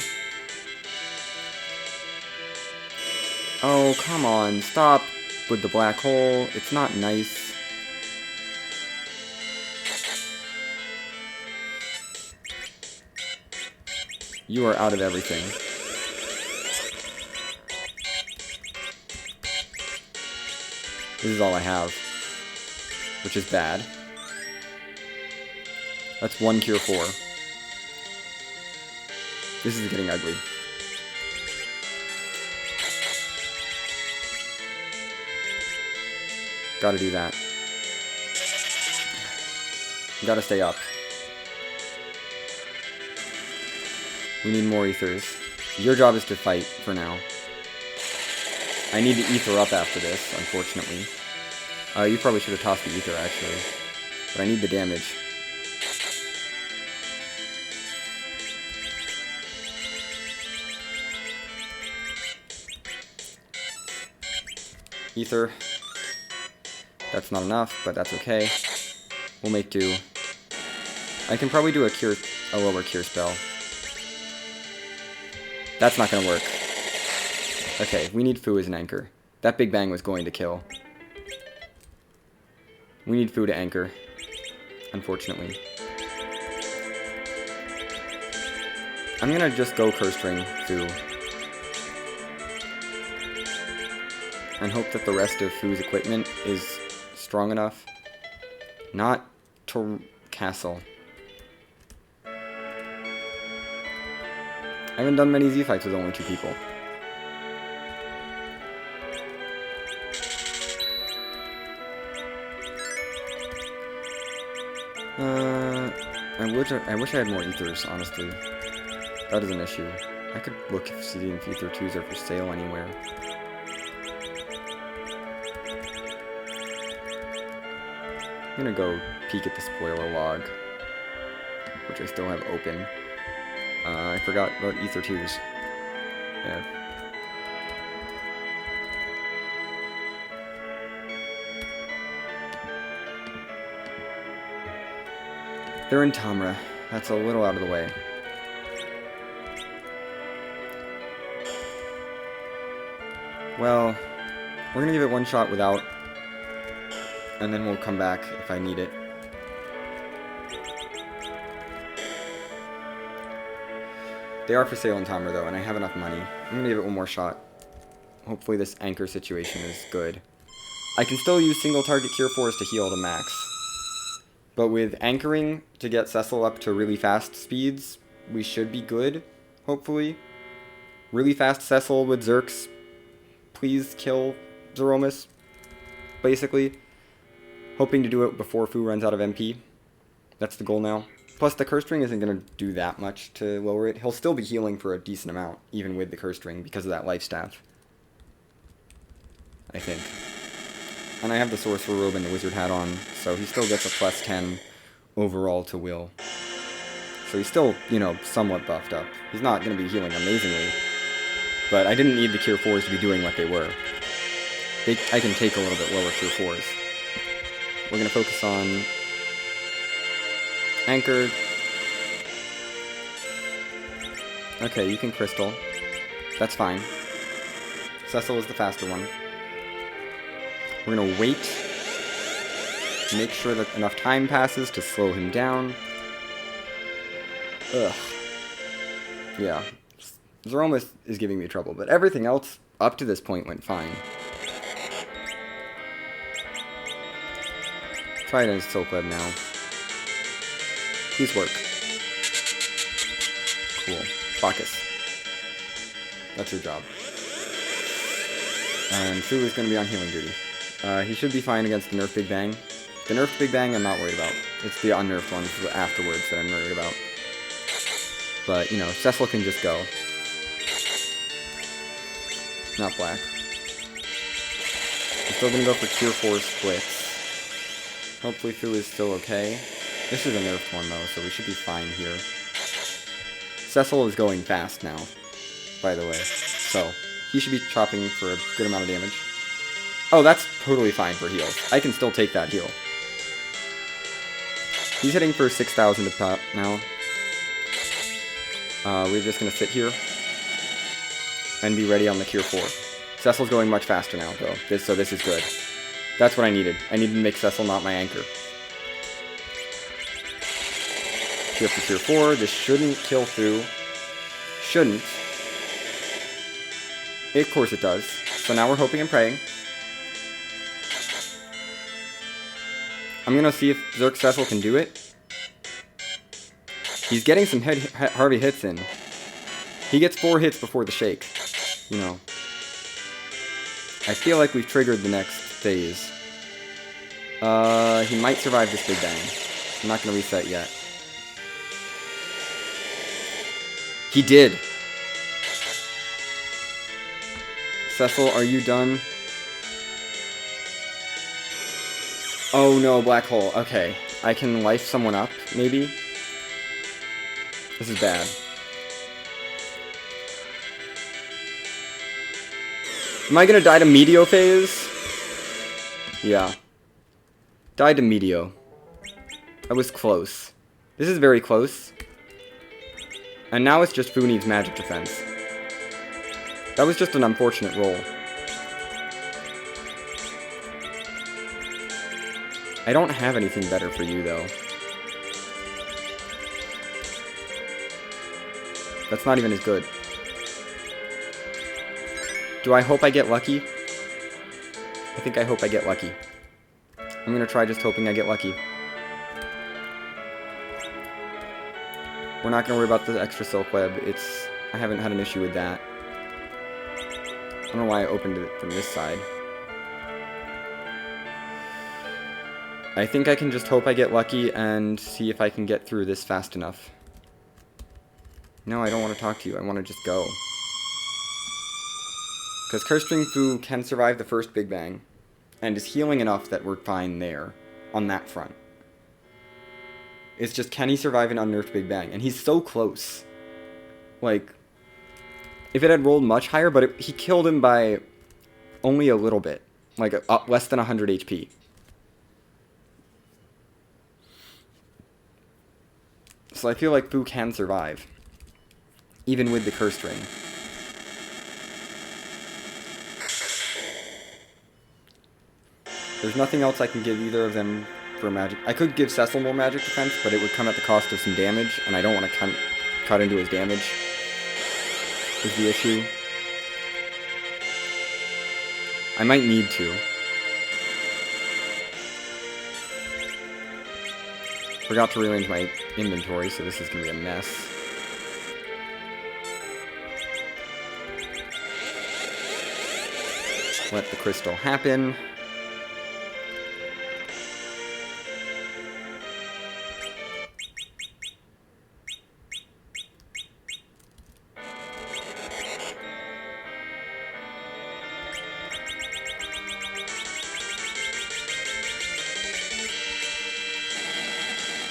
Oh, come on. Stop with the black hole. It's not nice. You are out of everything. This is all I have. Which is bad. That's 1 cure 4. This is getting ugly. Gotta do that. Gotta stay up. We need more ethers. Your job is to fight for now. I need to ether up after this, unfortunately. You probably should have tossed the ether, actually. But I need the damage. Ether. That's not enough, but that's okay. We'll make do. I can probably do a lower cure spell. That's not gonna work. Okay, we need Fu as an anchor. That Big Bang was going to kill. We need Fu to anchor, unfortunately. I'm gonna just go Curse Ring Fu. And hope that the rest of Fu's equipment is strong enough. Not to castle. I haven't done many Z fights with only 2 people. I wish I had more ethers, honestly. That is an issue. I could look if CD and Ether 2s are for sale anywhere. I'm gonna go peek at the spoiler log, which I still have open. I forgot about Ether 2s. Yeah. They're in Tamra. That's a little out of the way. Well, we're gonna give it one shot without, and then we'll come back if I need it. They are for sale in Tamra though, and I have enough money. I'm gonna give it one more shot. Hopefully this anchor situation is good. I can still use single target Cure Force to heal to max. But with anchoring to get Cecil up to really fast speeds, we should be good, hopefully. Really fast Cecil with Zerks. Please kill Zeromus, basically. Hoping to do it before Fu runs out of MP. That's the goal now. Plus, the Curse Ring isn't going to do that much to lower it. He'll still be healing for a decent amount, even with the Curse Ring, because of that Life Staff. I think. And I have the Sorcerer Robe and the Wizard Hat on, so he still gets a +10 overall to will. So he's still, you know, somewhat buffed up. He's not going to be healing amazingly, but I didn't need the Cure 4s to be doing what they were. I can take a little bit lower Cure 4s. We're going to focus on Anchor. Okay, you can Crystal. That's fine. Cecil is the faster one. We're going to wait. Make sure that enough time passes to slow him down. Ugh. Yeah. Zeromus is giving me trouble, but everything else up to this point went fine. Trident is Silk Web now. Please work. Cool. Bacchus. That's your job. And Fu is going to be on healing duty. He should be fine against the nerfed Big Bang. The nerfed Big Bang I'm not worried about. It's the unnerfed ones afterwards that I'm worried about. But, you know, Cecil can just go. Not black. I'm still going to go for Cure 4 splits. Hopefully Fu is still okay. This is a nerfed one though, so we should be fine here. Cecil is going fast now, by the way. So, he should be chopping for a good amount of damage. Oh, that's totally fine for heals. I can still take that heal. He's hitting for 6,000 to pop now. We're just going to sit here and be ready on the Cure 4. Cecil's going much faster now, though, so this is good. That's what I needed. I needed to make Cecil not my anchor. Cure for Cure 4. This shouldn't kill Fu. Shouldn't. Of course it does. So now we're hoping and praying. I'm going to see if Zerk Cecil can do it. He's getting some Harvey hits in. He gets 4 hits before the shake. You know. I feel like we've triggered the next phase. He might survive this Big Bang. I'm not going to reset yet. He did. Cecil, are you done? Oh no, black hole. Okay. I can life someone up, maybe? This is bad. Am I gonna die to Meteor Phase? Yeah. Died to Meteo. That was close. This is very close. And now it's just Fu needs magic defense. That was just an unfortunate roll. I don't have anything better for you, though. That's not even as good. Do I hope I get lucky? I think I hope I get lucky. I'm gonna try just hoping I get lucky. We're not gonna worry about the extra silk web. I haven't had an issue with that. I don't know why I opened it from this side. I think I can just hope I get lucky and see if I can get through this fast enough. No, I don't want to talk to you. I want to just go. Because Curse Ring Fu can survive the first Big Bang, and is healing enough that we're fine there, on that front. It's just, can he survive an unnerfed Big Bang? And he's so close. Like, if it had rolled much higher, but he killed him by only a little bit. Like, less than 100 HP. So I feel like Fu can survive. Even with the Cursed Ring. There's nothing else I can give either of them for magic. I could give Cecil more magic defense, but it would come at the cost of some damage, and I don't want to cut into his damage. Is the issue. I might need to. Forgot to rearrange my inventory, so this is going to be a mess. Let the crystal happen.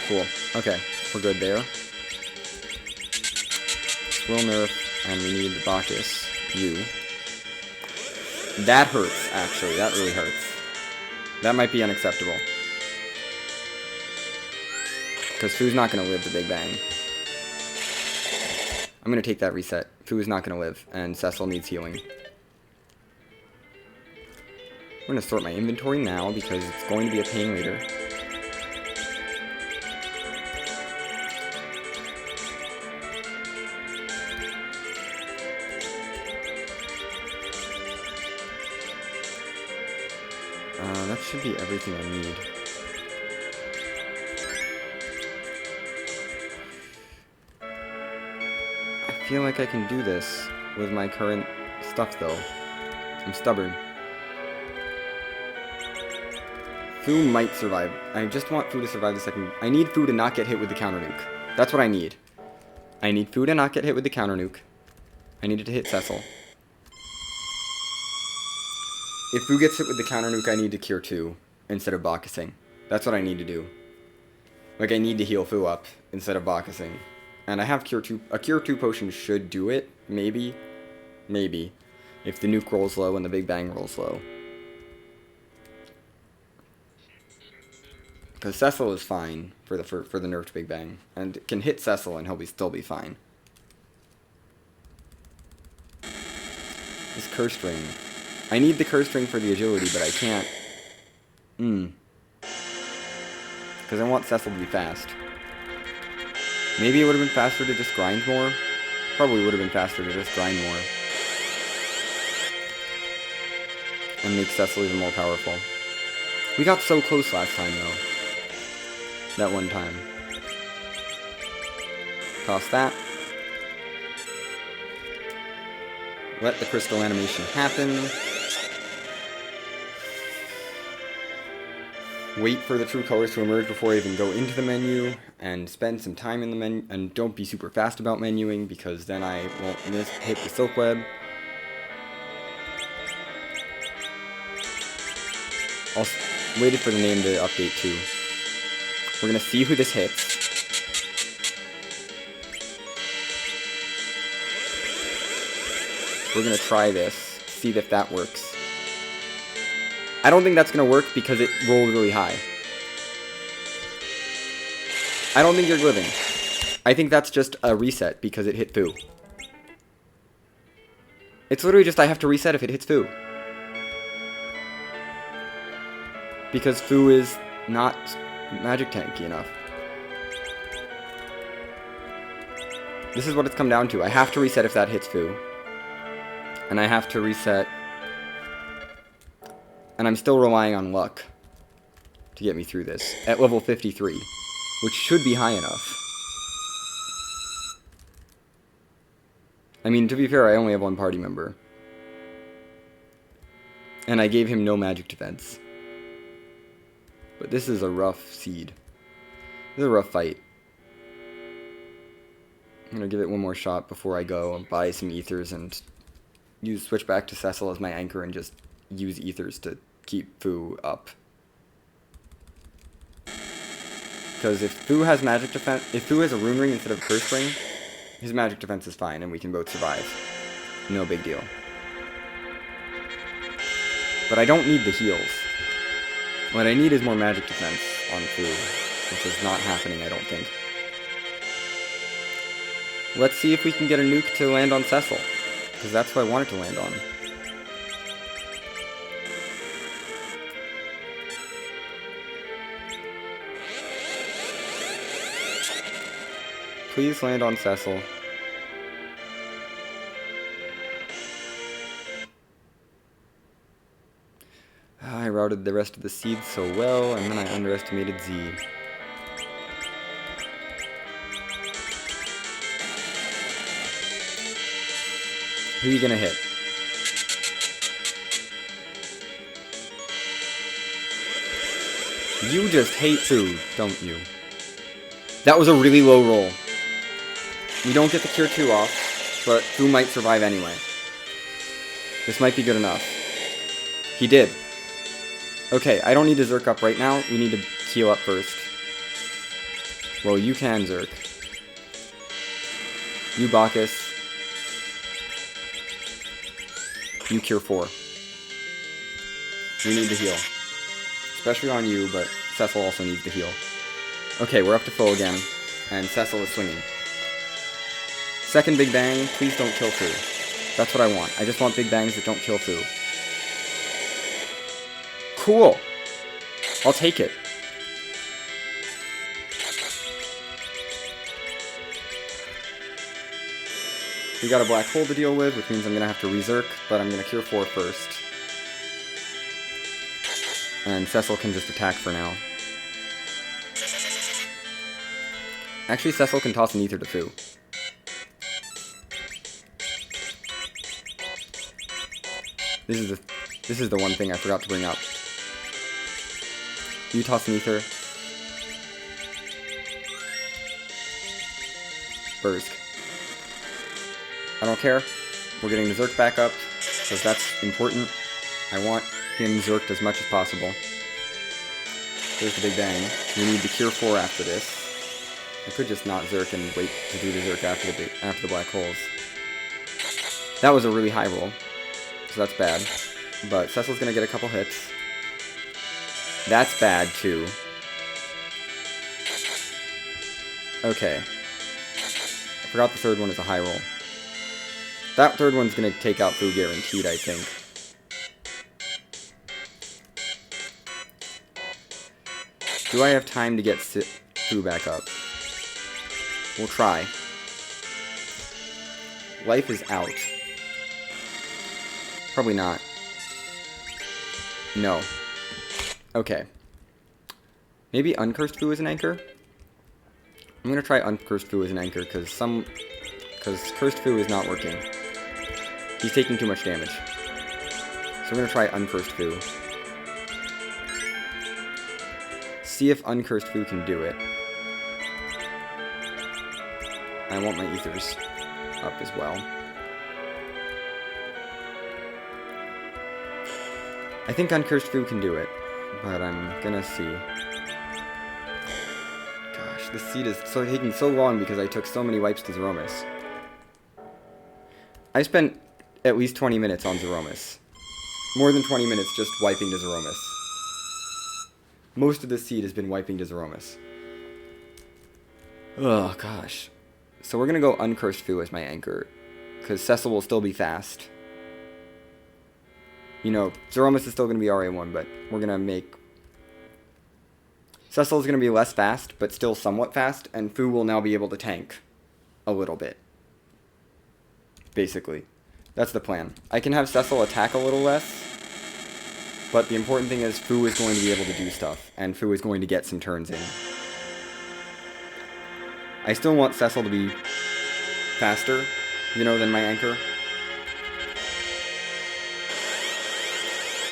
Cool. Okay, we're good there. Will nerf, and we need Bacchus. You. That hurts, actually. That really hurts. That might be unacceptable. Because Fu's not going to live the Big Bang. I'm going to take that reset. Fu is not going to live, and Cecil needs healing. I'm going to sort my inventory now, because it's going to be a pain later. That should be everything I need. I feel like I can do this with my current stuff, though. I'm stubborn. Fu might survive. I just want Fu to survive the second. I need Fu to not get hit with the counter nuke. That's what I need. I need Fu to not get hit with the counter nuke. I need it to hit Cecil. If Fu gets hit with the counter nuke, I need to cure 2 instead of Bacchusing. That's what I need to do. Like, I need to heal Fu up instead of Bacchusing. And I have cure 2. A cure 2 potion should do it. Maybe. Maybe. If the nuke rolls low and the Big Bang rolls low. Because Cecil is fine for the nerfed Big Bang. And can hit Cecil and he'll still be fine. This Cursed Ring. I need the Cursed Ring for the agility, but I can't. Because I want Cecil to be fast. Maybe it would have been faster to just grind more. Probably would have been faster to just grind more. And make Cecil even more powerful. We got so close last time, though. That one time. Toss that. Let the crystal animation happen. Wait for the true colors to emerge before I even go into the menu, and spend some time in the menu, and don't be super fast about menuing, because then I won't hit the silk web. I'll waited for the name to update too. We're gonna see who this hits. We're gonna try this, see if that works. I don't think that's going to work because it rolled really high. I don't think you're living. I think that's just a reset because it hit Fu. It's literally just I have to reset if it hits Fu. Because Fu is not magic tanky enough. This is what it's come down to. I have to reset if that hits Fu. And I have to reset. And I'm still relying on luck to get me through this at level 53, which should be high enough. I mean, to be fair, I only have one party member. And I gave him no magic defense. But this is a rough seed. This is a rough fight. I'm gonna give it one more shot before I go and buy some ethers and switch back to Cecil as my anchor and just use ethers to keep Fu up. Because if Fu has magic defense, if Fu has a rune ring instead of curse ring, his magic defense is fine and we can both survive. No big deal. But I don't need the heals. What I need is more magic defense on Fu, which is not happening, I don't think. Let's see if we can get a nuke to land on Cecil, because that's what I want it to land on. Please land on Cecil. I routed the rest of the seeds so well, and then I underestimated Z. Who are you gonna hit? You just hate Fu, don't you? That was a really low roll. We don't get the Cure 2 off, but Fu might survive anyway. This might be good enough. He did. Okay, I don't need to Zerk up right now. We need to heal up first. Well, you can Zerk. You Bacchus. You Cure 4. We need to heal. Especially on you, but Cecil also needs to heal. Okay, we're up to full again, and Cecil is swinging. Second Big Bang, please don't kill Fu. That's what I want. I just want Big Bangs that don't kill Fu. Cool! I'll take it. We got a black hole to deal with, which means I'm going to have to Rezerk, but I'm going to Cure 4 first. And Cecil can just attack for now. Actually, Cecil can toss an ether to Fu. This is the one thing I forgot to bring up. You toss an ether. Bursk. I don't care. We're getting the Zerk back up, because that's important. I want him Zerked as much as possible. There's the Big Bang. We need the Cure 4 after this. I could just not Zerk and wait to do the Zerk after the black holes. That was a really high roll, so that's bad. But Cecil's gonna get a couple hits. That's bad, too. Okay. I forgot the third one is a high roll. That third one's gonna take out Fu guaranteed, I think. Do I have time to get Fu back up? We'll try. Life is out. Probably not. No. Okay. Maybe Uncursed Fu is an anchor? I'm gonna try Uncursed Fu as an anchor, because Cursed Fu is not working. He's taking too much damage. So we're gonna try Uncursed Fu. See if Uncursed Fu can do it. I want my ethers up as well. I think Uncursed Fu can do it, but I'm gonna see. Gosh, this seed is taking so long because I took so many wipes to Zeromus. I spent at least 20 minutes on Zeromus. More than 20 minutes just wiping to Zeromus. Most of this seed has been wiping to Zeromus. Oh, gosh. So we're going to go Uncursed Fu as my anchor, because Cecil will still be fast. You know, Zeromus is still going to be RA1, but we're going to make... Cecil is going to be less fast, but still somewhat fast, and Fu will now be able to tank a little bit. Basically. That's the plan. I can have Cecil attack a little less, but the important thing is Fu is going to be able to do stuff, and Fu is going to get some turns in. I still want Cecil to be faster, you know, than my anchor.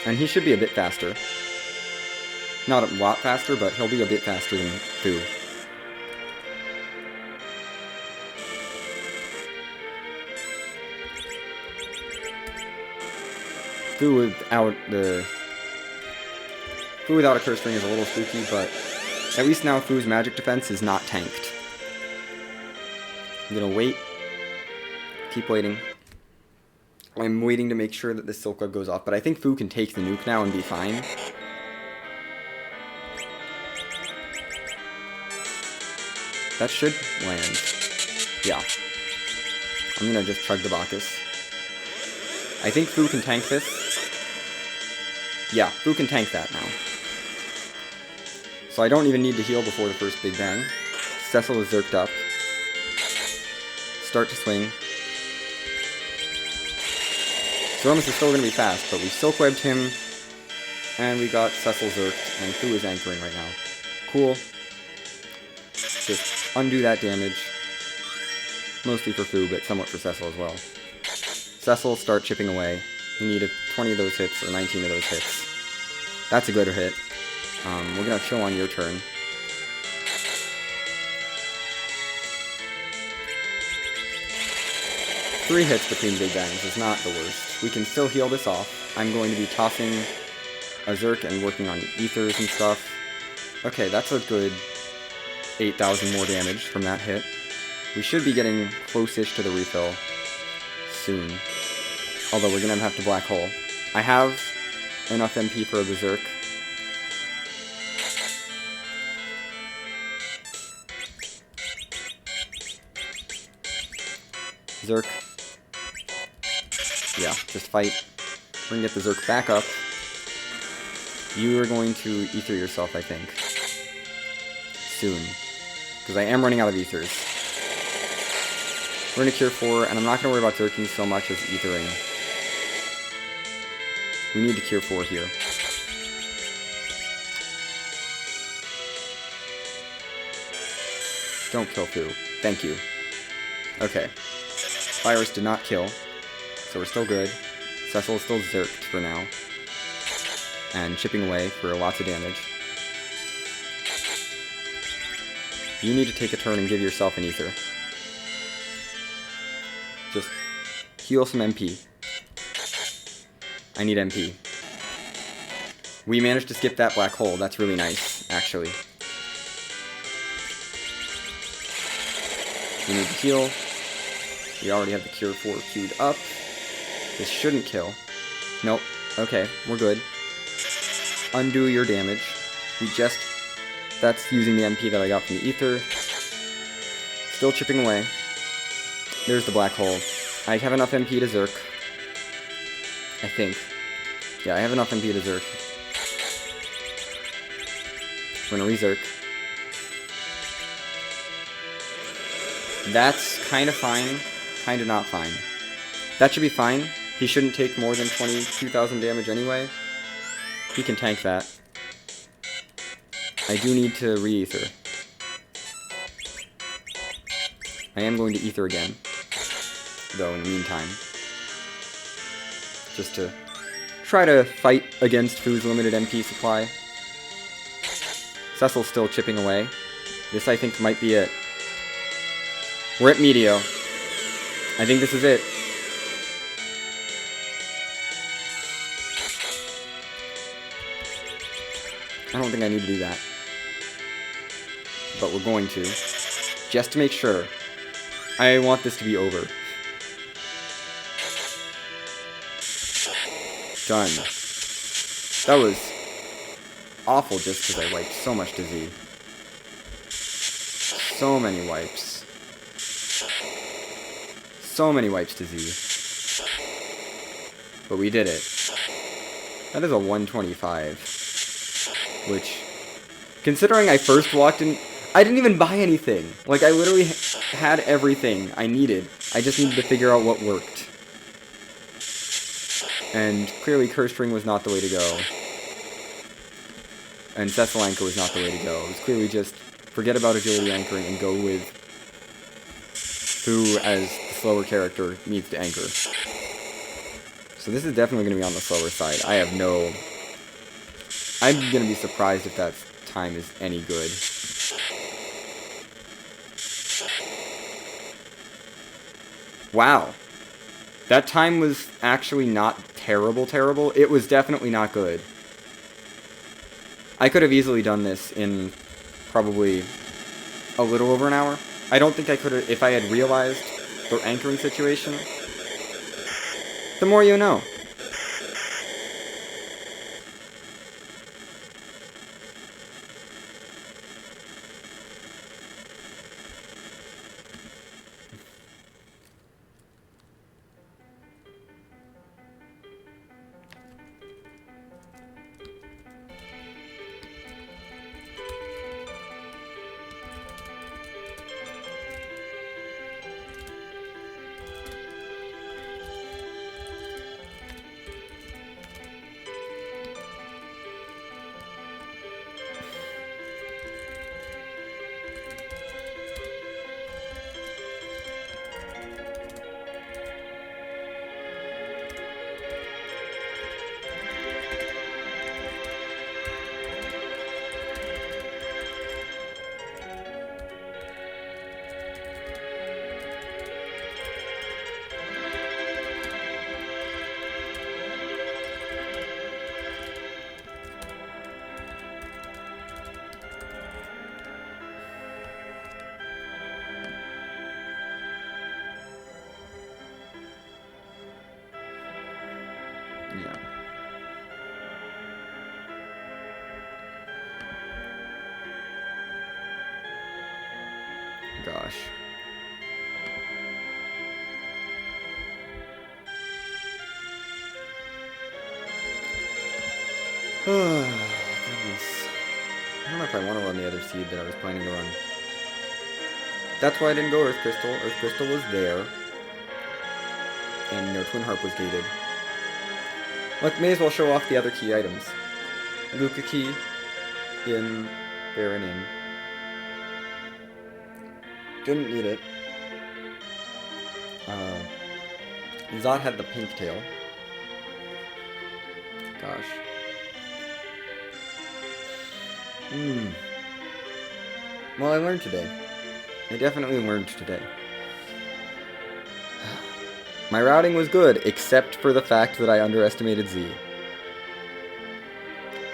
And he should be a bit faster. Not a lot faster, but he'll be a bit faster than Fu. Fu without a Curse Ring is a little spooky, but at least now Fu's magic defense is not tanked. I'm gonna wait. Keep waiting. I'm waiting to make sure that this Silk Web goes off, but I think Fu can take the nuke now and be fine. That should land. Yeah. I'm gonna just chug the Bacchus. I think Fu can tank this. Yeah, Fu can tank that now. So I don't even need to heal before the first Big Bang. Cecil is zerked up. Start to swing. Zeromus is still going to be fast, but we Silk Webbed him, and we got Cecil zerked, and Fu is anchoring right now. Cool. Just undo that damage. Mostly for Fu, but somewhat for Cecil as well. Cecil, start chipping away. We need 20 of those hits, or 19 of those hits. That's a good hit. We're going to chill on your turn. Three hits between Big Bangs is not the worst. We can still heal this off. I'm going to be tossing a Zerk and working on Ethers and stuff. Okay, that's a good 8,000 more damage from that hit. We should be getting close-ish to the refill soon. Although we're going to have to Black Hole. I have enough MP for a Berserk. Zerk. Yeah, just fight. We're gonna get the Zerk back up. You are going to Ether yourself, I think. Soon. Because I am running out of Ethers. We're gonna Cure 4, and I'm not gonna worry about Zerking so much as Ethering. We need to Cure 4 here. Don't kill Fu. Thank you. Okay. Virus did not kill, so we're still good. Cecil is still zerked for now. And chipping away for lots of damage. You need to take a turn and give yourself an Ether. Just heal some MP. I need MP. We managed to skip that black hole. That's really nice, actually. We need to heal. We already have the Cure 4 queued up. This shouldn't kill. Nope. Okay, we're good. Undo your damage. That's using the MP that I got from the Ether. Still chipping away. There's the black hole. I have enough MP to Zerk. I think. Yeah, I have enough MP to Zerk. We're gonna re-Zerk. That's kind of fine. Kind of not fine. That should be fine. He shouldn't take more than 22,000 damage anyway. He can tank that. I do need to re-Ether. I am going to Ether again, though, in the meantime. Just to try to fight against Fu's limited MP supply. Cecil's still chipping away. This, I think, might be it. We're at Meteo. I think this is it. I don't think I need to do that. But we're going to. Just to make sure. I want this to be over. Done. That was awful just because I wiped so much to Z. So many wipes. So many wipes to Z. But we did it. That is a 125. Which, considering I first walked in, I didn't even buy anything. Like, I literally had everything I needed. I just needed to figure out what worked. And clearly Curse String was not the way to go. And Cecil Anchor was not the way to go. It was clearly just forget about agility anchoring and go with who, as the slower character, needs to anchor. So this is definitely going to be on the slower side. I'm going to be surprised if that time is any good. Wow. That time was actually not terrible. It was definitely not good. I could have easily done this in probably a little over an hour. I don't think I could have, if I had realized the anchoring situation. The more you know. Yeah. Gosh. Goodness. I don't know if I want to run the other seed that I was planning to run. That's why I didn't go Earth Crystal. Earth Crystal was there. And no Twin Harp was gated. Look, may as well show off the other key items. Luca key in Baron Inn. Didn't need it. Zod had the pink tail. Gosh. Well, I learned today. I definitely learned today. My routing was good, except for the fact that I underestimated Z.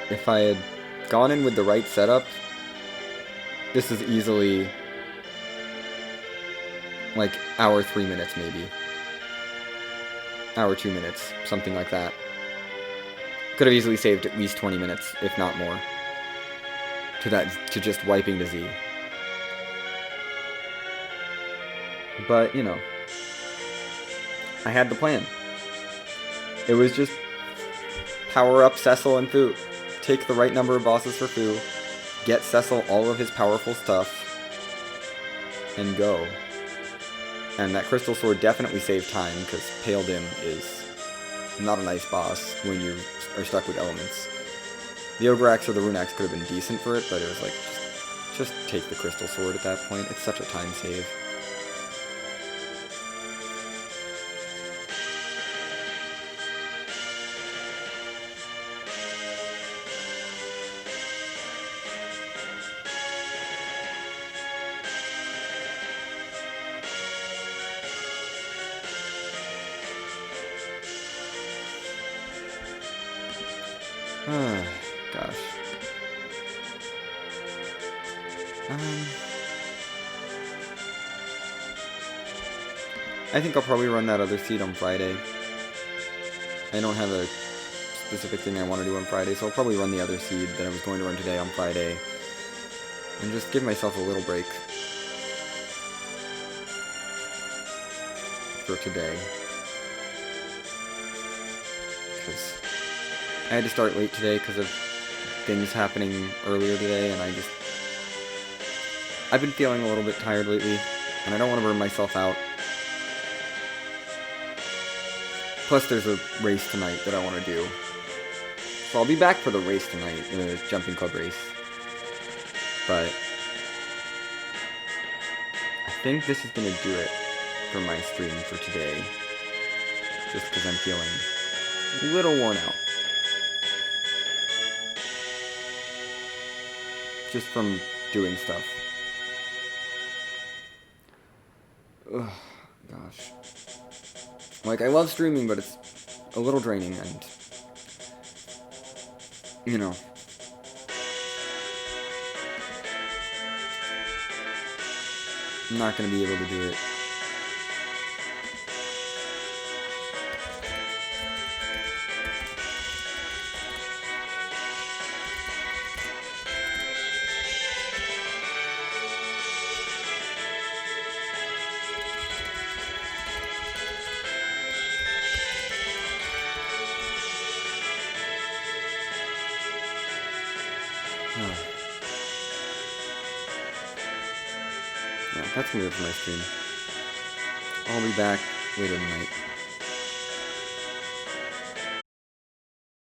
If I had gone in with the right setup, this is easily like hour 3 minutes maybe. Hour 2 minutes, something like that. Could have easily saved at least 20 minutes, if not more, to just wiping the Z. But, you know, I had the plan. It was just power up Cecil and Fu. Take the right number of bosses for Fu. Get Cecil all of his powerful stuff. And go. And that Crystal Sword definitely saved time, because Pale Dim is not a nice boss when you are stuck with elements. The Ogre Axe or the Rune Axe could have been decent for it, but it was like, just take the Crystal Sword at that point. It's such a time save. Gosh. I think I'll probably run that other seed on Friday. I don't have a specific thing I want to do on Friday, so I'll probably run the other seed that I was going to run today on Friday, and just give myself a little break for today. Because I had to start late today because of things happening earlier today, and I've been feeling a little bit tired lately, and I don't want to burn myself out. Plus, there's a race tonight that I want to do. So I'll be back for the race tonight, the jumping club race. But I think this is going to do it for my stream for today. Just because I'm feeling a little worn out. Just from doing stuff. Ugh, gosh. Like, I love streaming, but it's a little draining, and, you know. I'm not going to be able to do it. Yeah, that's gonna be it for my stream. I'll be back later tonight.